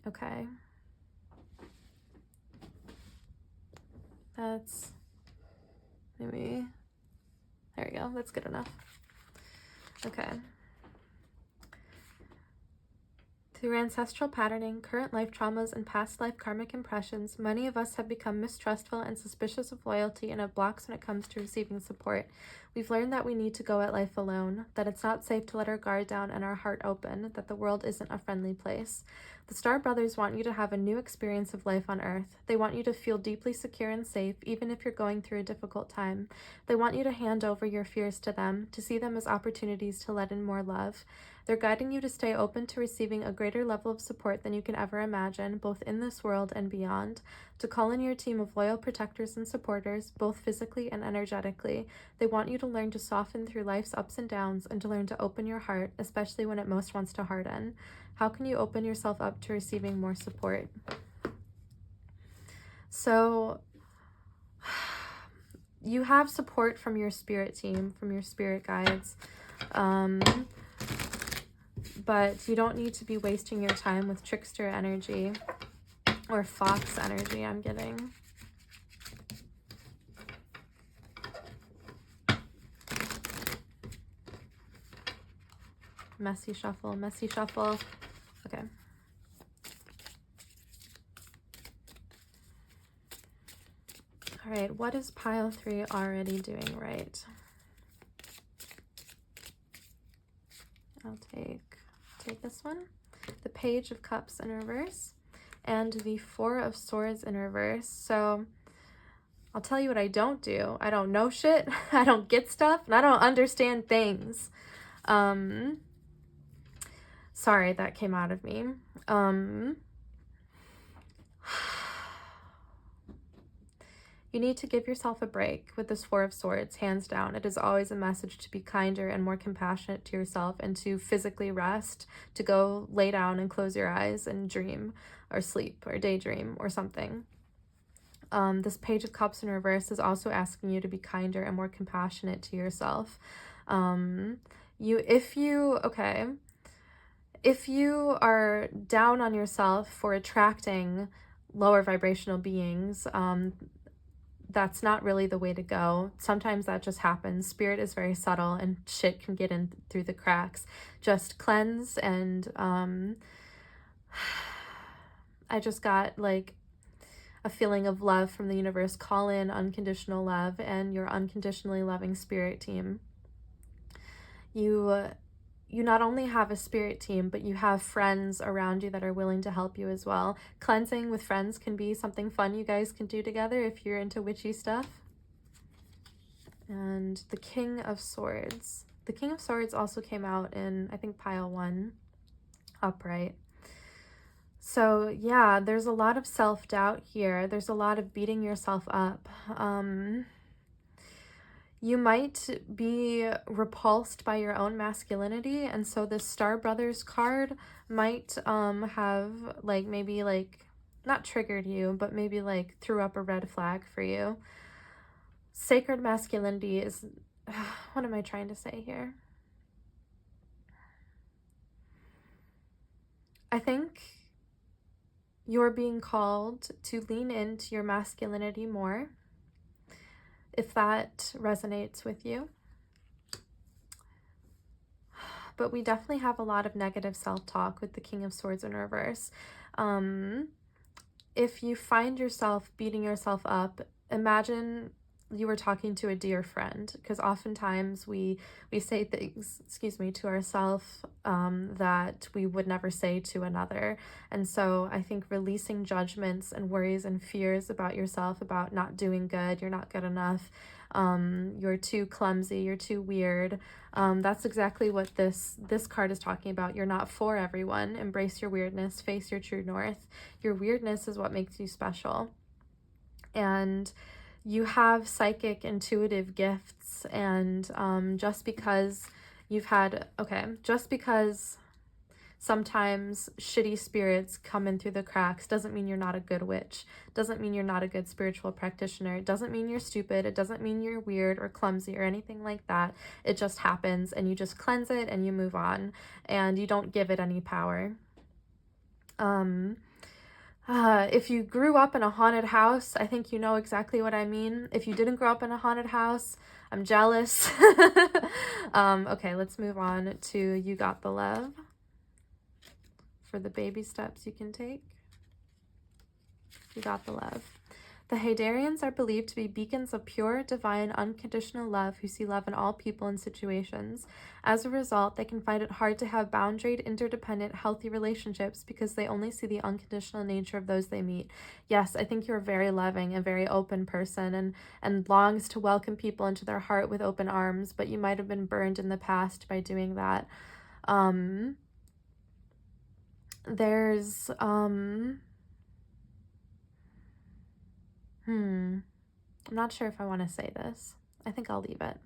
Okay. That's maybe, there we go, that's good enough. Okay. Through ancestral patterning, current life traumas, and past life karmic impressions, many of us have become mistrustful and suspicious of loyalty and have blocks when it comes to receiving support. We've learned that we need to go at life alone, that it's not safe to let our guard down and our heart open, that the world isn't a friendly place. The Star Brothers want you to have a new experience of life on Earth. They want you to feel deeply secure and safe, even if you're going through a difficult time. They want you to hand over your fears to them, to see them as opportunities to let in more love. They're guiding you to stay open to receiving a greater level of support than you can ever imagine, both in this world and beyond. To call in your team of loyal protectors and supporters, both physically and energetically. They want you to learn to soften through life's ups and downs and to learn to open your heart, especially when it most wants to harden. How can you open yourself up to receiving more support? So, you have support from your spirit team, from your spirit guides. But you don't need to be wasting your time with trickster energy or fox energy, I'm getting. Messy shuffle, messy shuffle. Okay. All right, what is pile 3 already doing right? I'll take this one, the Page of Cups in reverse, and the 4 of Swords in reverse. So I'll tell you what I don't do. I don't know shit, I don't get stuff, and I don't understand things. Sorry, that came out of me. You need to give yourself a break with this 4 of Swords, hands down. It is always a message to be kinder and more compassionate to yourself and to physically rest, to go lay down and close your eyes and dream or sleep or daydream or something. This Page of Cups in reverse is also asking you to be kinder and more compassionate to yourself. If you are down on yourself for attracting lower vibrational beings, that's not really the way to go. Sometimes that just happens. Spirit is very subtle and shit can get in through the cracks. Just cleanse and I just got like a feeling of love from the universe. Call in unconditional love and your unconditionally loving spirit team. You not only have a spirit team, but you have friends around you that are willing to help you as well. Cleansing with friends can be something fun you guys can do together if you're into witchy stuff. And the King of Swords. The King of Swords also came out in, I think, pile 1, upright. So yeah, there's a lot of self-doubt here. There's a lot of beating yourself up. You might be repulsed by your own masculinity, and so this Star Brothers card might have like maybe like not triggered you, but maybe like threw up a red flag for you. Sacred masculinity is what am I trying to say here? I think you're being called to lean into your masculinity more, if that resonates with you. But we definitely have a lot of negative self-talk with the King of Swords in reverse. If you find yourself beating yourself up, imagine you were talking to a dear friend, because oftentimes we say things, to ourselves that we would never say to another. And so I think releasing judgments and worries and fears about yourself, about not doing good, you're not good enough, you're too clumsy, you're too weird. That's exactly what this card is talking about. You're not for everyone. Embrace your weirdness, face your true north. Your weirdness is what makes you special. And you have psychic, intuitive gifts, and just because You've had, okay, just because sometimes shitty spirits come in through the cracks doesn't mean you're not a good witch. Doesn't mean you're not a good spiritual practitioner. It doesn't mean you're stupid. It doesn't mean you're weird or clumsy or anything like that. It just happens, and you just cleanse it and you move on, and you don't give it any power. If you grew up in a haunted house, I think you know exactly what I mean. If you didn't grow up in a haunted house, I'm jealous. Okay, let's move on to You Got the Love. For the baby steps you can take. You got the love. The Hadarians are believed to be beacons of pure, divine, unconditional love who see love in all people and situations. As a result, they can find it hard to have boundaried, interdependent, healthy relationships because they only see the unconditional nature of those they meet. Yes, I think you're a very loving and very open person and longs to welcome people into their heart with open arms, but you might have been burned in the past by doing that. There's, I'm not sure if I want to say this. I think I'll leave it.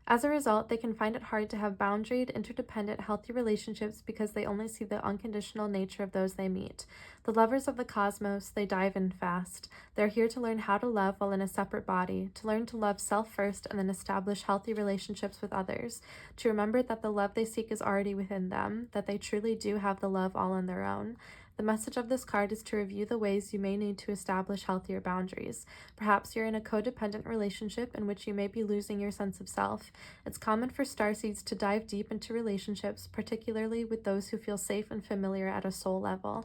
As a result, they can find it hard to have boundaried, interdependent, healthy relationships because they only see the unconditional nature of those they meet. The lovers of the cosmos, they dive in fast. They're here to learn how to love while in a separate body, to learn to love self first and then establish healthy relationships with others, to remember that the love they seek is already within them, that they truly do have the love all on their own. The message of this card is to review the ways you may need to establish healthier boundaries. Perhaps you're in a codependent relationship in which you may be losing your sense of self. It's common for starseeds to dive deep into relationships, particularly with those who feel safe and familiar at a soul level.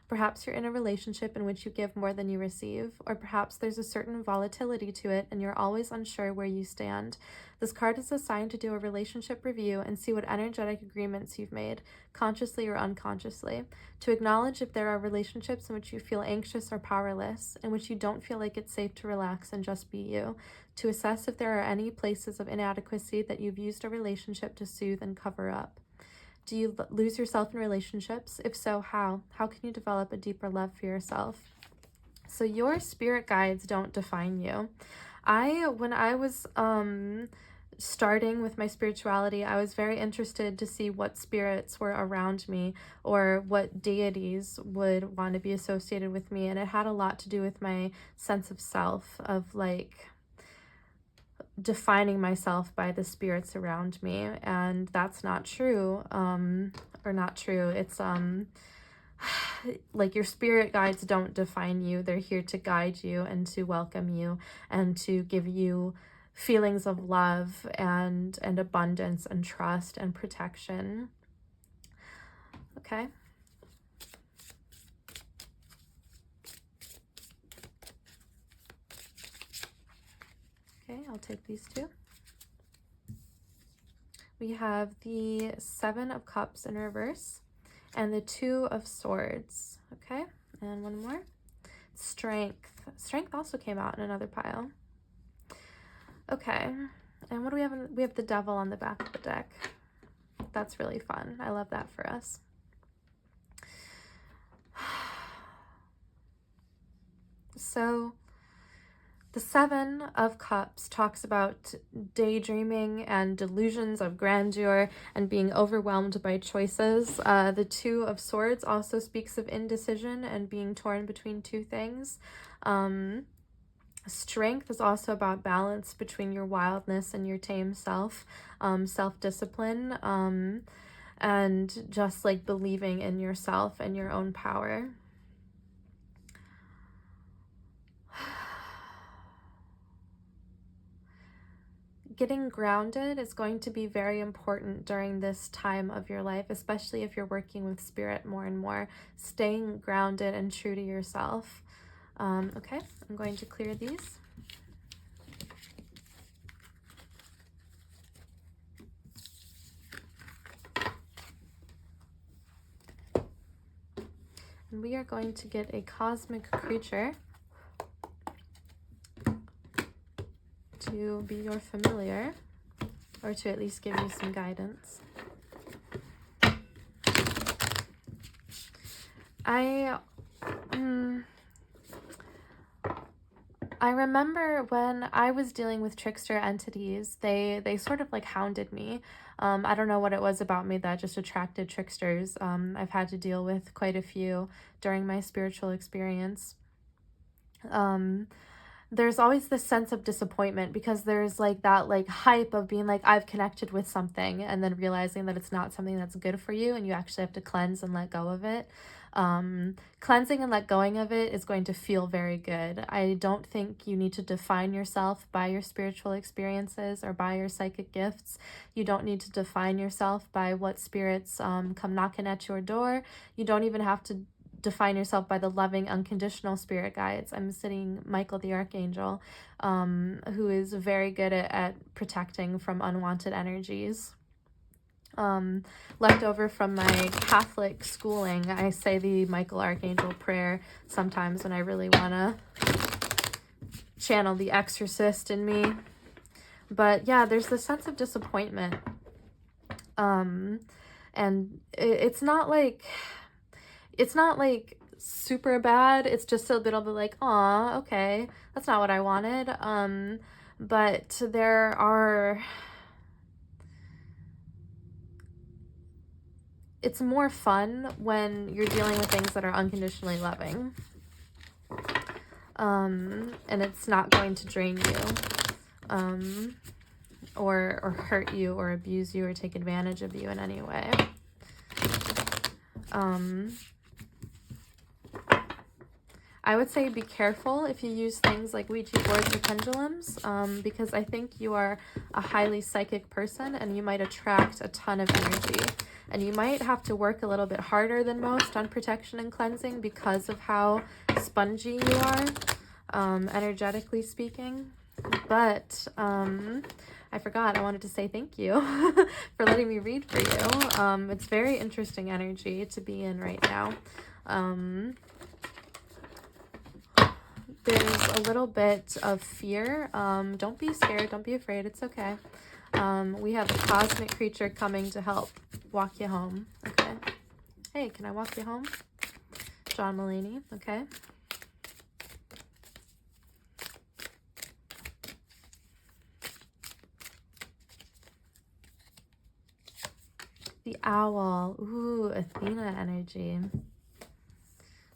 Perhaps you're in a relationship in which you give more than you receive, or perhaps there's a certain volatility to it and you're always unsure where you stand. This card is assigned to do a relationship review and see what energetic agreements you've made, consciously or unconsciously, to acknowledge if there are relationships in which you feel anxious or powerless, in which you don't feel like it's safe to relax and just be you, to assess if there are any places of inadequacy that you've used a relationship to soothe and cover up. Do you lose yourself in relationships? If so, how? How can you develop a deeper love for yourself? So your spirit guides don't define you. When I was starting with my spirituality, I was very interested to see what spirits were around me or what deities would want to be associated with me. And it had a lot to do with my sense of self, of like defining myself by the spirits around me, and that's not true. Or not true, it's like your spirit guides don't define you. They're here to guide you and to welcome you and to give you feelings of love and abundance and trust and protection. Okay. Okay, I'll take these two. We have the Seven of Cups in reverse and the Two of Swords. Okay, and one more. Strength. Strength also came out in another pile. Okay, and what do we have? We have the Devil on the back of the deck. That's really fun. I love that for us. So the Seven of Cups talks about daydreaming and delusions of grandeur and being overwhelmed by choices. The Two of Swords also speaks of indecision and being torn between two things. Strength is also about balance between your wildness and your tame self, self-discipline, and just like believing in yourself and your own power. Getting grounded is going to be very important during this time of your life, especially if you're working with spirit more and more. Staying grounded and true to yourself. Okay, I'm going to clear these. And we are going to get a cosmic creature to be your familiar, or to at least give you some guidance. I remember when I was dealing with trickster entities, they sort of like hounded me. I don't know what it was about me that just attracted tricksters. I've had to deal with quite a few during my spiritual experience. Um, there's always this sense of disappointment because there's like that like hype of being like, I've connected with something, and then realizing that it's not something that's good for you and you actually have to cleanse and let go of it. Cleansing and let going of it is going to feel very good. I don't think you need to define yourself by your spiritual experiences or by your psychic gifts. You don't need to define yourself by what spirits come knocking at your door. You don't even have to define yourself by the loving, unconditional spirit guides. I'm sitting Michael the Archangel, who is very good at protecting from unwanted energies. Left over from my Catholic schooling, I say the Michael Archangel prayer sometimes when I really want to channel the exorcist in me. But yeah, there's this sense of disappointment. And it's not like super bad. It's just a little bit like, aw, okay, that's not what I wanted. But it's more fun when you're dealing with things that are unconditionally loving. And it's not going to drain you, or hurt you or abuse you or take advantage of you in any way. I would say be careful if you use things like Ouija boards or pendulums, because I think you are a highly psychic person and you might attract a ton of energy. And you might have to work a little bit harder than most on protection and cleansing because of how spongy you are, energetically speaking. But I forgot, I wanted to say thank you for letting me read for you. It's very interesting energy to be in right now. There's a little bit of fear. Don't be scared. Don't be afraid. It's okay. We have a cosmic creature coming to help walk you home. Okay. Hey, can I walk you home? John Mulaney. Okay. The owl. Ooh, Athena energy.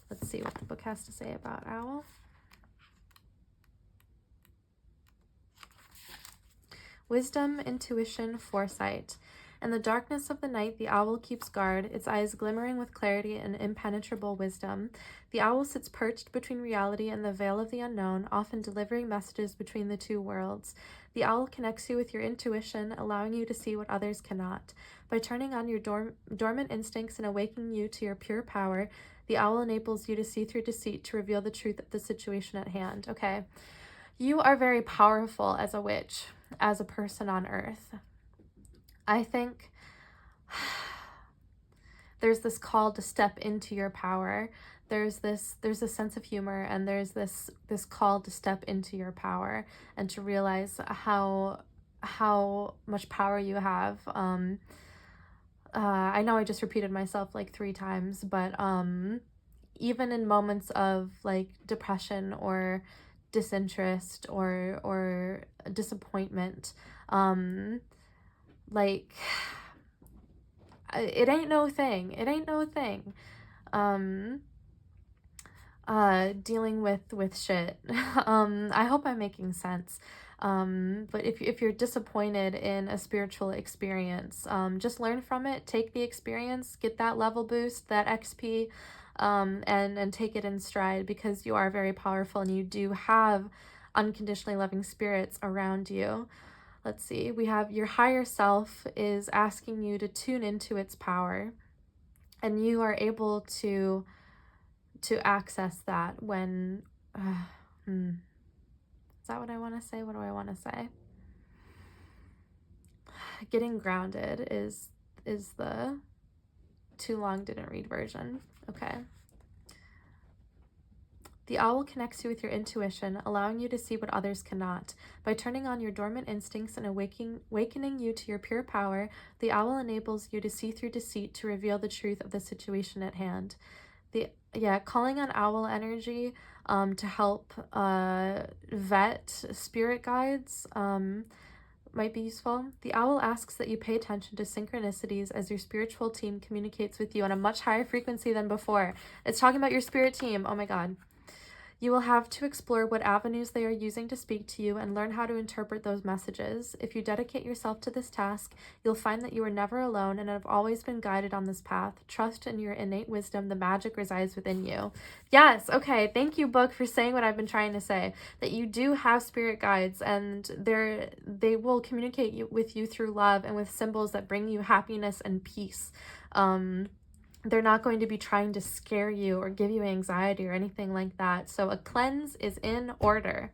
Let's see what the book has to say about owl. Wisdom, intuition, foresight. In the darkness of the night, the owl keeps guard, its eyes glimmering with clarity and impenetrable wisdom. The owl sits perched between reality and the veil of the unknown, often delivering messages between the two worlds. The owl connects you with your intuition, allowing you to see what others cannot. By turning on your dormant instincts and awakening you to your pure power, the owl enables you to see through deceit to reveal the truth of the situation at hand. Okay. You are very powerful as a witch, as a person on earth. I think there's this call to step into your power. There's a sense of humor, and there's this call to step into your power and to realize how much power you have. I know I just repeated myself like 3 times, but even in moments of like depression or disinterest or disappointment, like it ain't no thing. Dealing with shit. I hope I'm making sense. But if you're disappointed in a spiritual experience, just learn from it, take the experience, get that level boost, that XP, and take it in stride, because you are very powerful and you do have unconditionally loving spirits around you. Let's see, we have your higher self is asking you to tune into its power, and you are able to access that when is that what I want to say? What do I want to say? Getting grounded is the too long didn't read version. Okay. The owl connects you with your intuition, allowing you to see what others cannot. By turning on your dormant instincts and awakening you to your pure power, the owl enables you to see through deceit to reveal the truth of the situation at hand. Calling on owl energy, to help vet spirit guides. Might be useful. The owl asks that you pay attention to synchronicities as your spiritual team communicates with you on a much higher frequency than before. It's talking about your spirit team. Oh my God. You will have to explore what avenues they are using to speak to you and learn how to interpret those messages. If you dedicate yourself to this task, you'll find that you are never alone and have always been guided on this path. Trust in your innate wisdom. The magic resides within you. Yes, okay. Thank you, book, for saying what I've been trying to say. That you do have spirit guides, and they will communicate with you through love and with symbols that bring you happiness and peace. They're not going to be trying to scare you or give you anxiety or anything like that. So a cleanse is in order.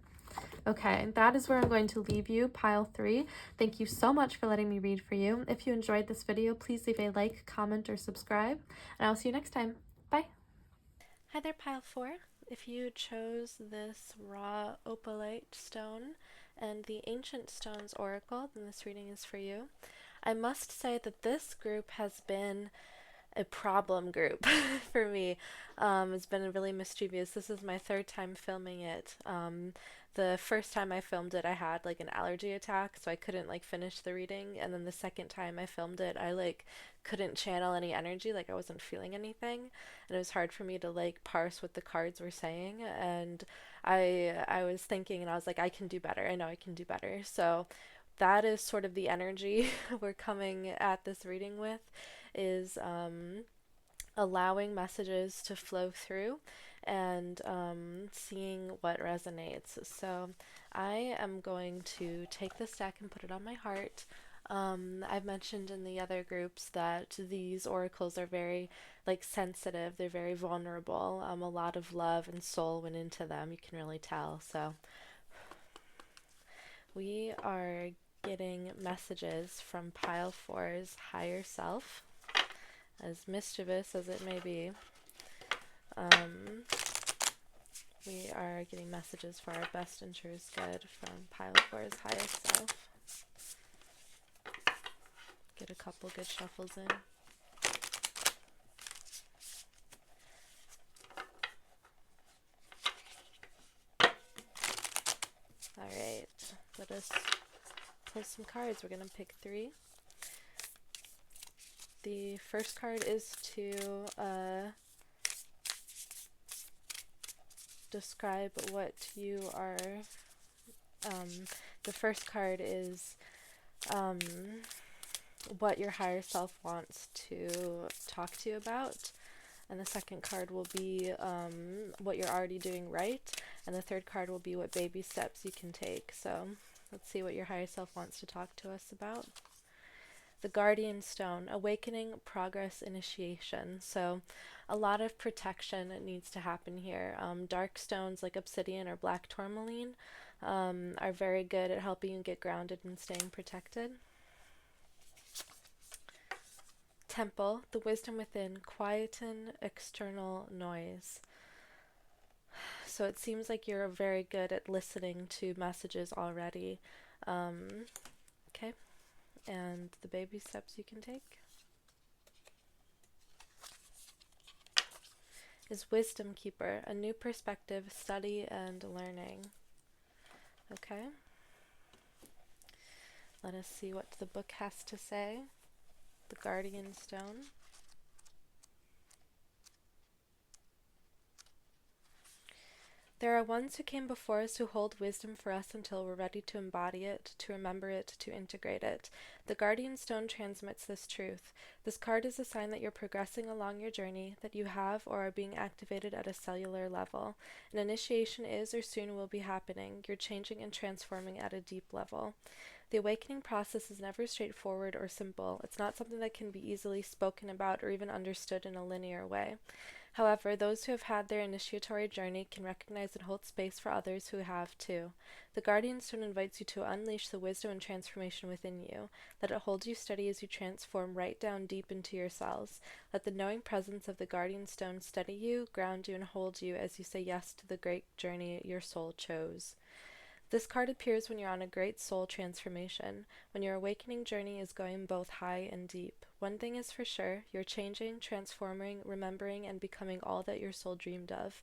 Okay, that is where I'm going to leave you, pile 3. Thank you so much for letting me read for you. If you enjoyed this video, please leave a like, comment, or subscribe, and I'll see you next time. Bye. Hi there, pile 4. If you chose this raw opalite stone and the Ancient Stones Oracle, then this reading is for you. I must say that this group has been a problem group for me. It's been really mischievous. This is my 3rd time filming it. The first time I filmed it, I had like an allergy attack, so I couldn't like finish the reading. And then the second time I filmed it, I like couldn't channel any energy, like I wasn't feeling anything, and it was hard for me to like parse what the cards were saying. And I was thinking, and I was like, I can do better. I know I can do better. So that is sort of the energy we're coming at this reading with, is allowing messages to flow through and seeing what resonates. So I am going to take this deck and put it on my heart. I've mentioned in the other groups that these oracles are very like sensitive, they're very vulnerable. A lot of love and soul went into them, you can really tell. So we are getting messages from pile 4's higher self, as mischievous as it may be. We are getting messages for our best and truest good from pile 4's highest self. Get a couple good shuffles in. Alright, let us pull some cards. We're going to pick 3. The first card is to describe what you are. The first card is what your higher self wants to talk to you about, and the second card will be what you're already doing right, and the third card will be what baby steps you can take. So let's see what your higher self wants to talk to us about. The Guardian Stone, awakening, progress, initiation. So a lot of protection needs to happen here. Dark stones like obsidian or black tourmaline are very good at helping you get grounded and staying protected. Temple, the wisdom within, quieten external noise. So it seems like you're very good at listening to messages already. Okay. And the baby steps you can take is Wisdom Keeper, a new perspective, study, and learning. Okay. Let us see what the book has to say. The Guardian Stone. There are ones who came before us who hold wisdom for us until we're ready to embody it, to remember it, to integrate it. The Guardian Stone transmits this truth. This card is a sign that you're progressing along your journey, that you have or are being activated at a cellular level. An initiation is or soon will be happening. You're changing and transforming at a deep level. The awakening process is never straightforward or simple. It's not something that can be easily spoken about or even understood in a linear way. However, those who have had their initiatory journey can recognize and hold space for others who have too. The Guardian Stone invites you to unleash the wisdom and transformation within you. Let it hold you steady as you transform right down deep into your cells. Let the knowing presence of the Guardian Stone steady you, ground you, and hold you as you say yes to the great journey your soul chose. This card appears when you're on a great soul transformation, when your awakening journey is going both high and deep. One thing is for sure, you're changing, transforming, remembering, and becoming all that your soul dreamed of.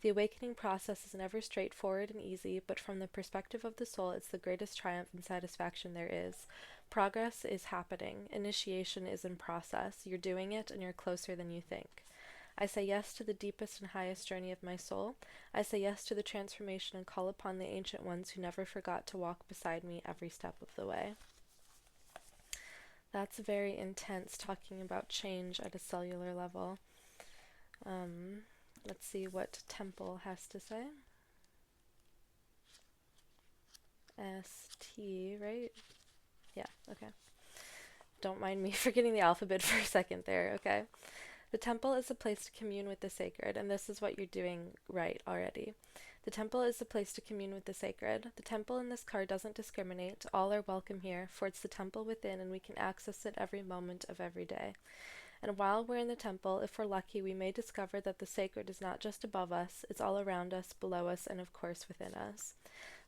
The awakening process is never straightforward and easy, but from the perspective of the soul, it's the greatest triumph and satisfaction there is. Progress is happening. Initiation is in process. You're doing it, and you're closer than you think. I say yes to the deepest and highest journey of my soul. I say yes to the transformation and call upon the ancient ones who never forgot to walk beside me every step of the way. That's very intense, talking about change at a cellular level. Let's see what Temple has to say. S-T, right? Yeah, okay. Don't mind me forgetting the alphabet for a second there, okay? The temple is a place to commune with the sacred, and this is what you're doing right already. The temple is a place to commune with the sacred. The temple in this card doesn't discriminate. All are welcome here, for it's the temple within, and we can access it every moment of every day. And while we're in the temple, if we're lucky, we may discover that the sacred is not just above us, it's all around us, below us, and of course within us.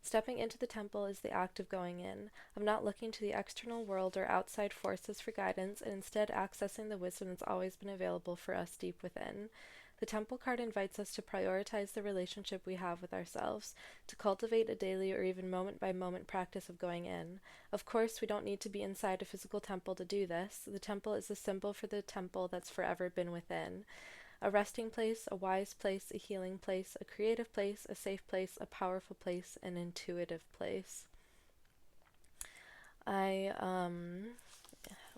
Stepping into the temple is the act of going in, of not looking to the external world or outside forces for guidance, and instead accessing the wisdom that's always been available for us deep within. The temple card invites us to prioritize the relationship we have with ourselves, to cultivate a daily or even moment-by-moment practice of going in. Of course, we don't need to be inside a physical temple to do this. The temple is a symbol for the temple that's forever been within. A resting place, a wise place, a healing place, a creative place, a safe place, a powerful place, an intuitive place. I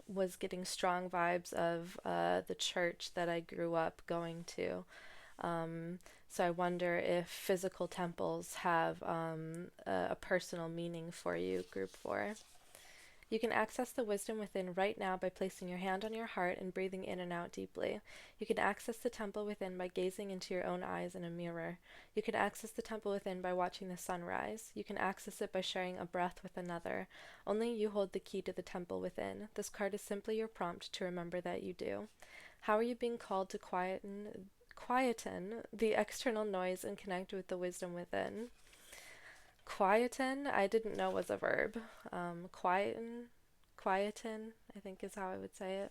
was getting strong vibes of the church that I grew up going to. So I wonder if physical temples have a personal meaning for you, Group 4. You can access the wisdom within right now by placing your hand on your heart and breathing in and out deeply. You can access the temple within by gazing into your own eyes in a mirror. You can access the temple within by watching the sun rise. You can access it by sharing a breath with another. Only you hold the key to the temple within. This card is simply your prompt to remember that you do. How are you being called to quieten the external noise and connect with the wisdom within? Quieten, I didn't know was a verb. Quieten, I think is how I would say it.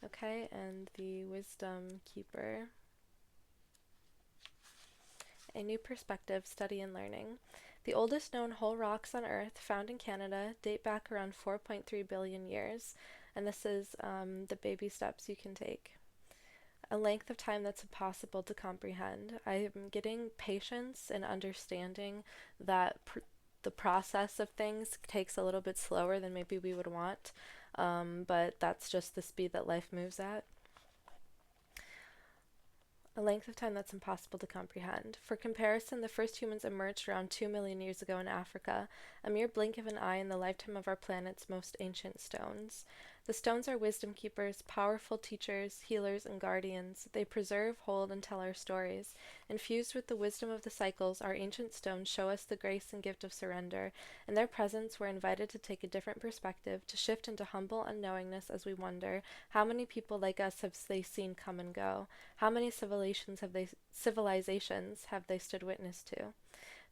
Okay, and the wisdom keeper. A new perspective, study and learning. The oldest known whole rocks on Earth, found in Canada, date back around 4.3 billion years, and this is the baby steps you can take. A length of time that's impossible to comprehend. I am getting patience and understanding that the process of things takes a little bit slower than maybe we would want, but that's just the speed that life moves at. A length of time that's impossible to comprehend. For comparison, the first humans emerged around 2 million years ago in Africa, a mere blink of an eye in the lifetime of our planet's most ancient stones. The stones are wisdom keepers, powerful teachers, healers, and guardians. They preserve, hold, and tell our stories. Infused with the wisdom of the cycles, our ancient stones show us the grace and gift of surrender. In their presence, we're invited to take a different perspective, to shift into humble unknowingness as we wonder, how many people like us have they seen come and go? How many civilizations have they stood witness to?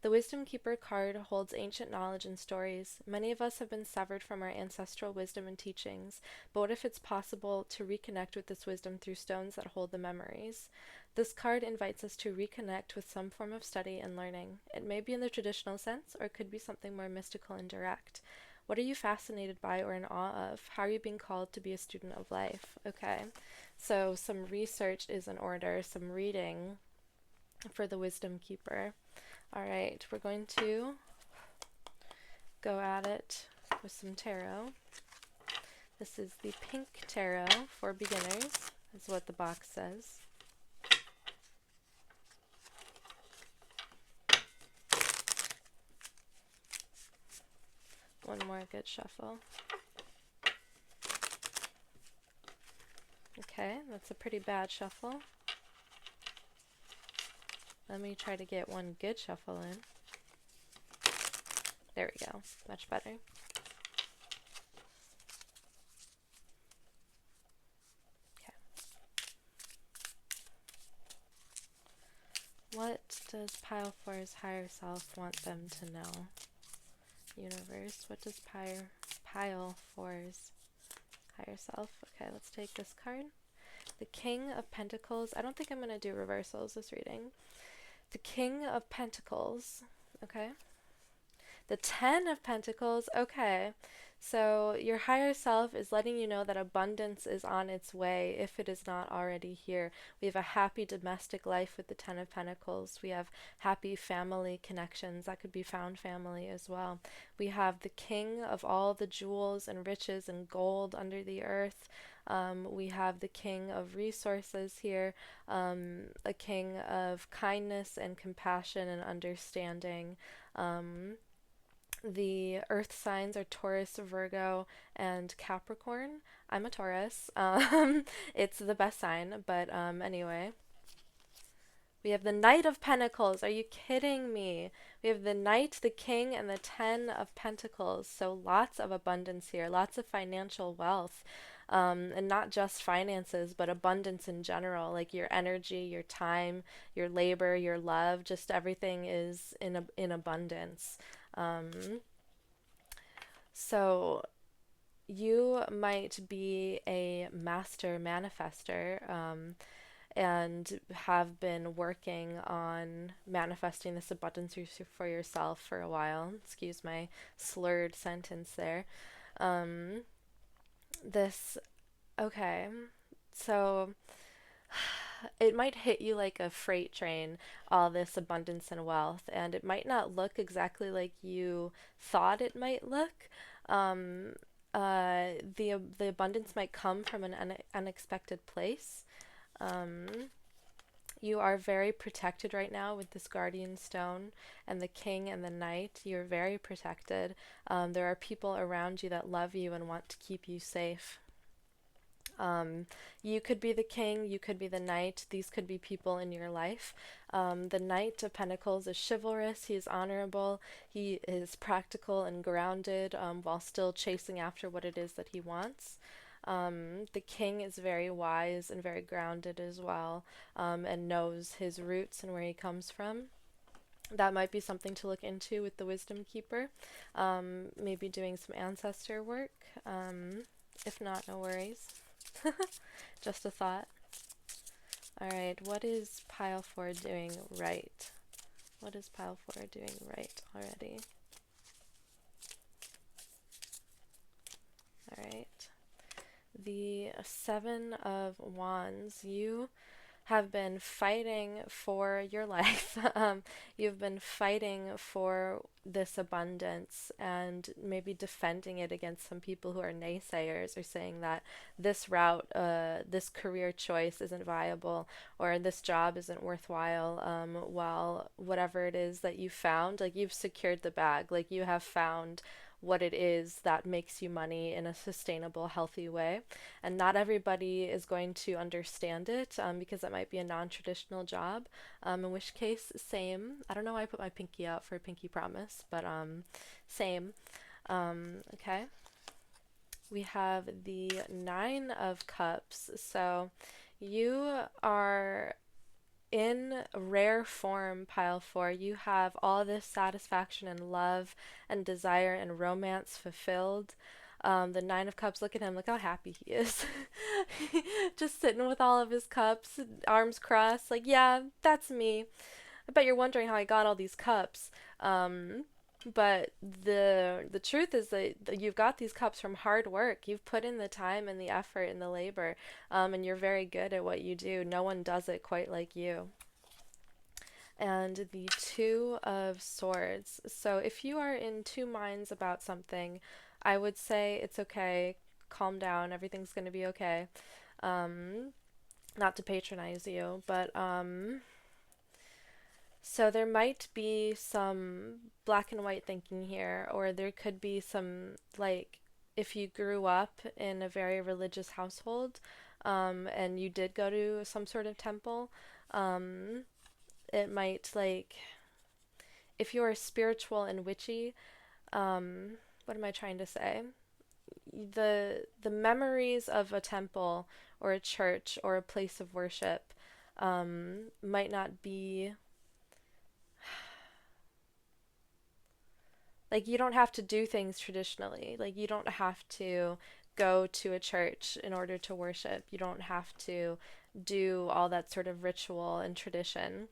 The Wisdom Keeper card holds ancient knowledge and stories. Many of us have been severed from our ancestral wisdom and teachings, but what if it's possible to reconnect with this wisdom through stones that hold the memories? This card invites us to reconnect with some form of study and learning. It may be in the traditional sense, or it could be something more mystical and direct. What are you fascinated by or in awe of? How are you being called to be a student of life? Okay, so some research is in order, some reading for the Wisdom Keeper. All right, we're going to go at it with some tarot. This is the pink tarot for beginners, is what the box says. One more good shuffle. Okay, that's a pretty bad shuffle. Let me try to get one good shuffle in. There we go. Much better. Okay. What does Pile 4's higher self want them to know? Universe, what does Pile 4's higher self? Okay, let's take this card. The King of Pentacles. I don't think I'm going to do reversals this reading. The King of Pentacles. Okay. The Ten of Pentacles. Okay. So your higher self is letting you know that abundance is on its way if it is not already here. We have a happy domestic life with the Ten of Pentacles. We have happy family connections. That could be found family as well. We have the King of all the jewels and riches and gold under the earth. We have the King of resources here, a King of kindness and compassion and understanding. The earth signs are Taurus, Virgo, and Capricorn. I'm a Taurus. It's the best sign, but anyway. We have the Knight of Pentacles. Are you kidding me? We have the Knight, the King, and the Ten of Pentacles. So lots of abundance here, lots of financial wealth. And not just finances, but abundance in general, like your energy, your time, your labor, your love, just everything is in abundance. Um, so you might be a master manifester, and have been working on manifesting this abundance for yourself for a while. Excuse my slurred sentence there. Um, this, okay, so it might hit you like a freight train, all this abundance and wealth, and it might not look exactly like you thought it might look. Um, the abundance might come from an unexpected place. Um, you are very protected right now with this guardian stone and the king and the knight. You're very protected. There are people around you that love you and want to keep you safe. You could be the king, you could be the knight, these could be people in your life. The Knight of Pentacles is chivalrous, he is honorable, he is practical and grounded while still chasing after what it is that he wants. The king is very wise and very grounded as well, and knows his roots and where he comes from. That might be something to look into with the Wisdom Keeper, maybe doing some ancestor work. If not, no worries. Just a thought. Alright, what is pile 4 doing right? What is pile 4 doing right already? Alright. The Seven of Wands. You have been fighting for your life. You've been fighting for this abundance and maybe defending it against some people who are naysayers or saying that this route, this career choice isn't viable or this job isn't worthwhile. While whatever it is that you found, like you've secured the bag, like you have found what it is that makes you money in a sustainable, healthy way. And not everybody is going to understand it because it might be a non-traditional job, in which case, same. I don't know why I put my pinky out for a pinky promise, but same. Okay. We have the Nine of Cups. So you are in rare form, pile 4. You have all this satisfaction and love and desire and romance fulfilled. The Nine of Cups, look at him, look how happy he is. Just sitting with all of his cups, arms crossed, like, yeah, that's me. I bet you're wondering how I got all these cups. But the truth is that you've got these cups from hard work. You've put in the time and the effort and the labor, and you're very good at what you do. No one does it quite like you. And the Two of Swords. So if you are in two minds about something, I would say it's okay. Calm down. Everything's going to be okay. Um, Not to patronize you, but so there might be some black and white thinking here, or there could be some, like, if you grew up in a very religious household, and you did go to some sort of temple, um, it might, like, if you're spiritual and witchy, what am I trying to say? The memories of a temple or a church or a place of worship might not be like you don't have to do things traditionally. Like you don't have to go to a church in order to worship. You don't have to do all that sort of ritual and tradition.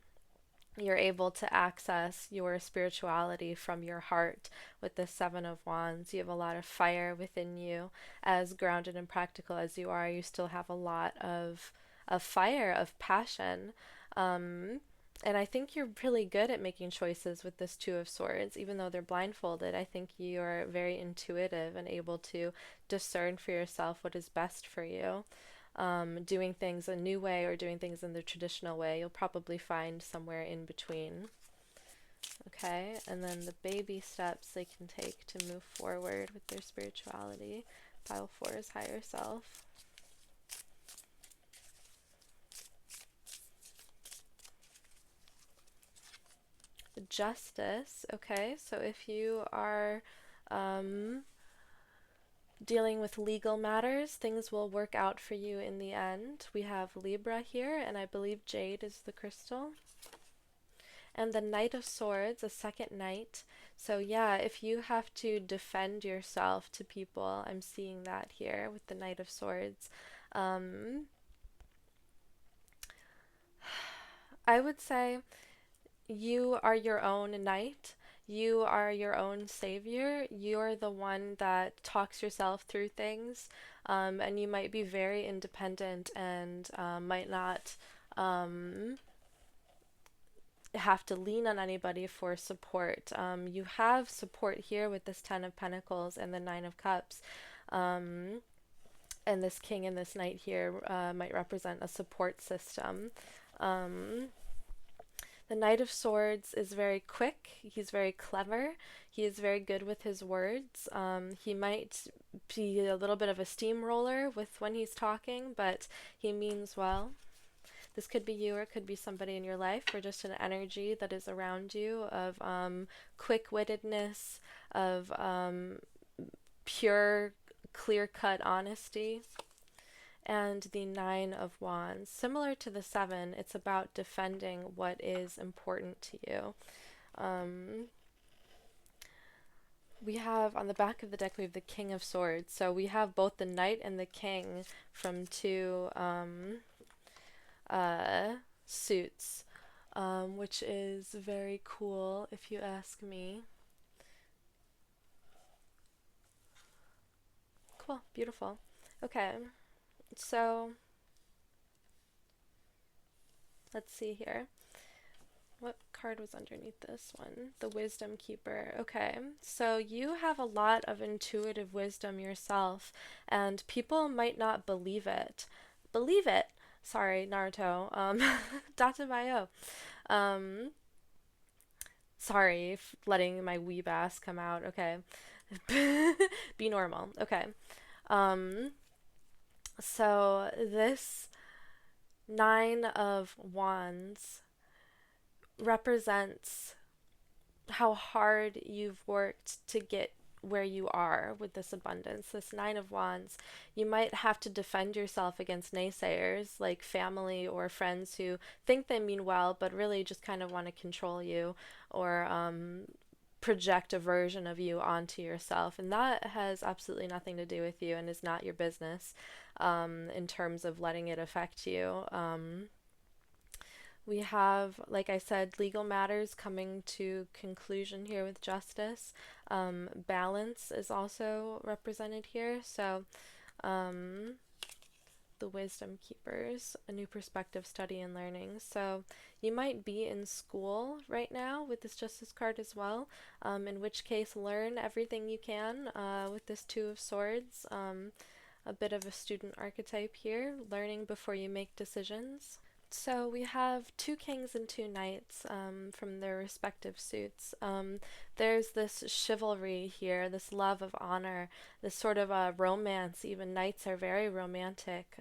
You're able to access your spirituality from your heart with the Seven of Wands. You have a lot of fire within you. As grounded and practical as you are, you still have a lot of fire, of passion. Um, and I think you're really good at making choices with this Two of Swords. Even though they're blindfolded, I think you're very intuitive and able to discern for yourself what is best for you. Doing things a new way or doing things in the traditional way, you'll probably find somewhere in between. Okay, and then the baby steps they can take to move forward with their spirituality. Pile 4 is higher self. Justice. Okay, so if you are dealing with legal matters, things will work out for you in the end. We have Libra here, and I believe jade is the crystal. And the Knight of Swords, a second knight. So yeah, if you have to defend yourself to people, I'm seeing that here with the Knight of Swords. Um, I would say you are your own knight. You are your own savior. You're the one that talks yourself through things. And you might be very independent and might not have to lean on anybody for support. You have support here with this Ten of Pentacles and the Nine of Cups. Um, and this king and this knight here might represent a support system. Um, the Knight of Swords is very quick, he's very clever, he is very good with his words. He might be a little bit of a steamroller with when he's talking, but he means well. This could be you or it could be somebody in your life or just an energy that is around you of quick-wittedness, of pure, clear-cut honesty. And the Nine of Wands. Similar to the Seven, it's about defending what is important to you. We have, on the back of the deck, we have the King of Swords. So we have both the Knight and the King from two suits, which is very cool if you ask me. Cool, beautiful. Okay, so let's see here. What card was underneath this one? The Wisdom Keeper. Okay, so you have a lot of intuitive wisdom yourself, and people might not believe it. Believe it! Sorry, Naruto. Databayo. Um, sorry, letting my weeb ass come out. Okay. Be normal. Okay. Um, so this Nine of Wands represents how hard you've worked to get where you are with this abundance. This Nine of Wands, you might have to defend yourself against naysayers like family or friends who think they mean well but really just kind of want to control you or project a version of you onto yourself. And that has absolutely nothing to do with you and is not your business in terms of letting it affect you. We have, like I said, legal matters coming to conclusion here with justice. Balance is also represented here. So the Wisdom Keepers, a new perspective, study and learning. So you might be in school right now with this Justice card as well, in which case learn everything you can with this Two of Swords. A bit of a student archetype here, learning before you make decisions. So we have two kings and two knights from their respective suits. There's this chivalry here, this love of honor, this sort of a romance. Even knights are very romantic.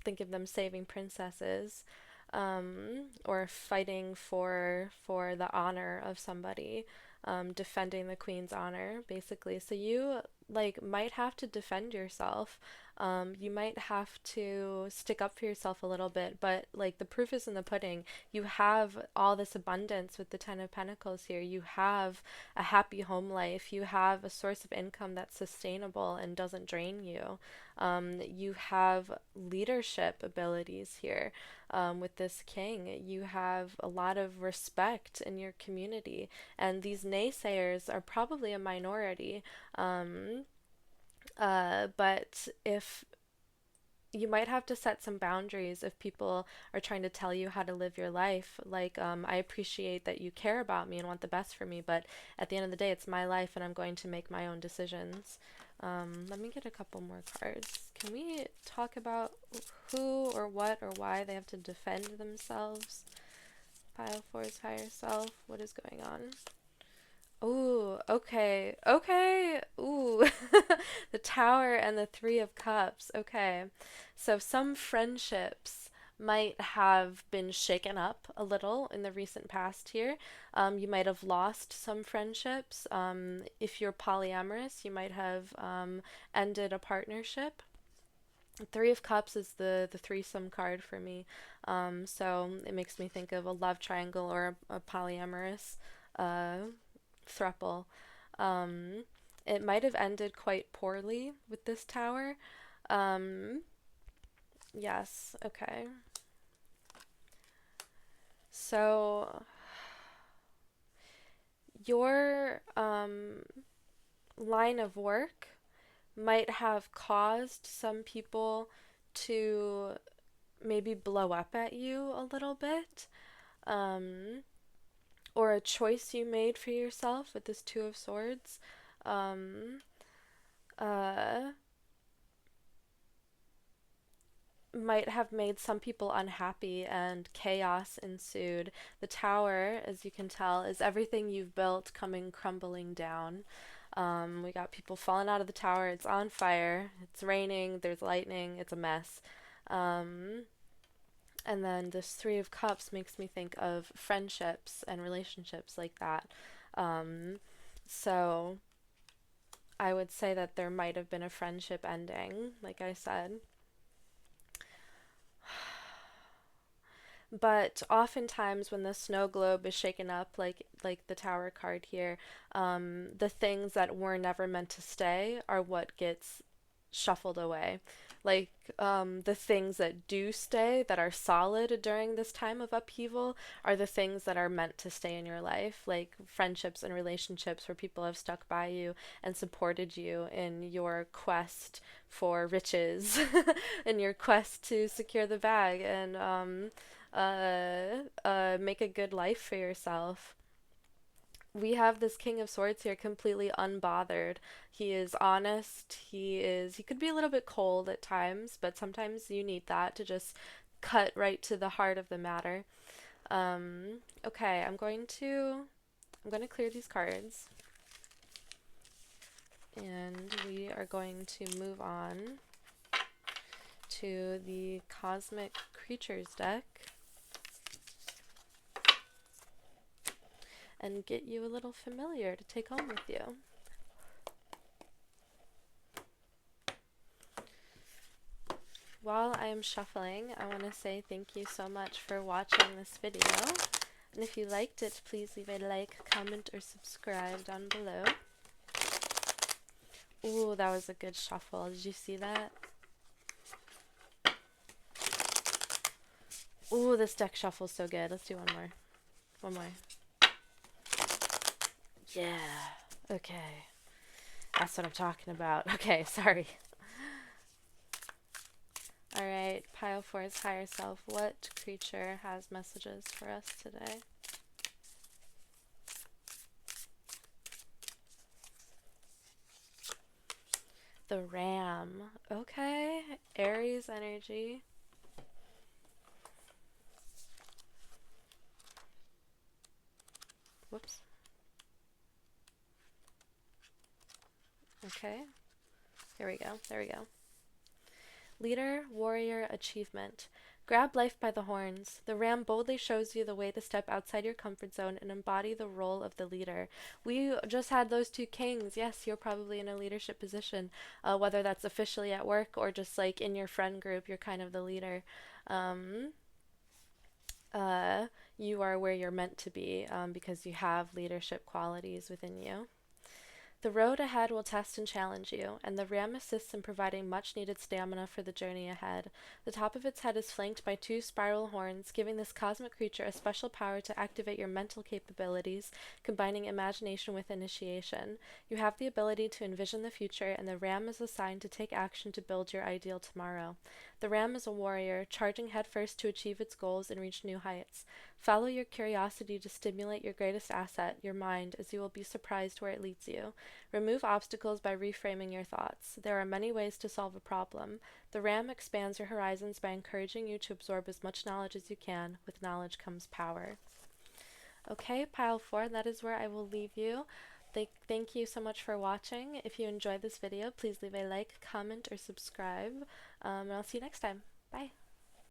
Think of them saving princesses or fighting for the honor of somebody, defending the queen's honor, basically. So you like might have to defend yourself You might have to stick up for yourself a little bit, but like the proof is in the pudding. You have all this abundance with the Ten of Pentacles here. You have a happy home life. You have a source of income that's sustainable and doesn't drain you. You have leadership abilities here. With this king, you have a lot of respect in your community, and these naysayers are probably a minority. Um, but if you might have to set some boundaries if people are trying to tell you how to live your life. Like, I appreciate that you care about me and want the best for me, but at the end of the day, it's my life and I'm going to make my own decisions. Let me get a couple more cards. Can we talk about who or what or why they have to defend themselves? Pile four's higher self. What is going on? Ooh, okay, okay, ooh. The Tower and the Three of Cups. Okay. So some friendships might have been shaken up a little in the recent past here. You might have lost some friendships. If you're polyamorous, you might have ended a partnership. Three of Cups is the threesome card for me. So it makes me think of a love triangle or a polyamorous uh, throuple. Um, it might have ended quite poorly with this tower. Um, yes, okay. So your line of work might have caused some people to maybe blow up at you a little bit. Um, or a choice you made for yourself with this Two of Swords. Um, uh, might have made some people unhappy and chaos ensued. The Tower, as you can tell, is everything you've built coming crumbling down. We got people falling out of the tower. It's on fire. It's raining. There's lightning. It's a mess. Um, and then this Three of Cups makes me think of friendships and relationships like that. Um, so I would say that there might have been a friendship ending, like I said. But oftentimes when the snow globe is shaken up, like the Tower card here, the things that were never meant to stay are what gets shuffled away. Like, the things that do stay, that are solid during this time of upheaval, are the things that are meant to stay in your life, like friendships and relationships where people have stuck by you and supported you in your quest for riches, in your quest to secure the bag and make a good life for yourself. We have this King of Swords here completely unbothered. He is honest. He could be a little bit cold at times, but sometimes you need that to just cut right to the heart of the matter. Okay, I'm going to clear these cards and we are going to move on to the Cosmic Creatures deck and get you a little familiar to take home with you. While I am shuffling, I want to say thank you so much for watching this video. And if you liked it, please leave a like, comment, or subscribe down below. Ooh, that was a good shuffle. Did you see that? Ooh, this deck shuffles so good. Let's do one more. One more. Yeah. Okay. That's what I'm talking about. Okay, sorry. Alright, pile four's higher self. What creature has messages for us today? The Ram. Okay. Aries energy. Whoops. Okay. Here we go. There we go. Leader, warrior, achievement. Grab life by the horns. The ram boldly shows you the way to step outside your comfort zone and embody the role of the leader. We just had those two kings. Yes, you're probably in a leadership position, whether that's officially at work or just like in your friend group, you're kind of the leader. Um, uh, you are where you're meant to be because you have leadership qualities within you. The road ahead will test and challenge you, and the ram assists in providing much needed stamina for the journey ahead. The top of its head is flanked by two spiral horns, giving this cosmic creature a special power to activate your mental capabilities, combining imagination with initiation. You have the ability to envision the future, and the ram is assigned to take action to build your ideal tomorrow. The ram is a warrior, charging headfirst to achieve its goals and reach new heights. Follow your curiosity to stimulate your greatest asset, your mind, as you will be surprised where it leads you. Remove obstacles by reframing your thoughts. There are many ways to solve a problem. The RAM expands your horizons by encouraging you to absorb as much knowledge as you can. With knowledge comes power. Okay, pile 4, that is where I will leave you. Thank you so much for watching. If you enjoyed this video, please leave a like, comment, or subscribe. And I'll see you next time. Bye.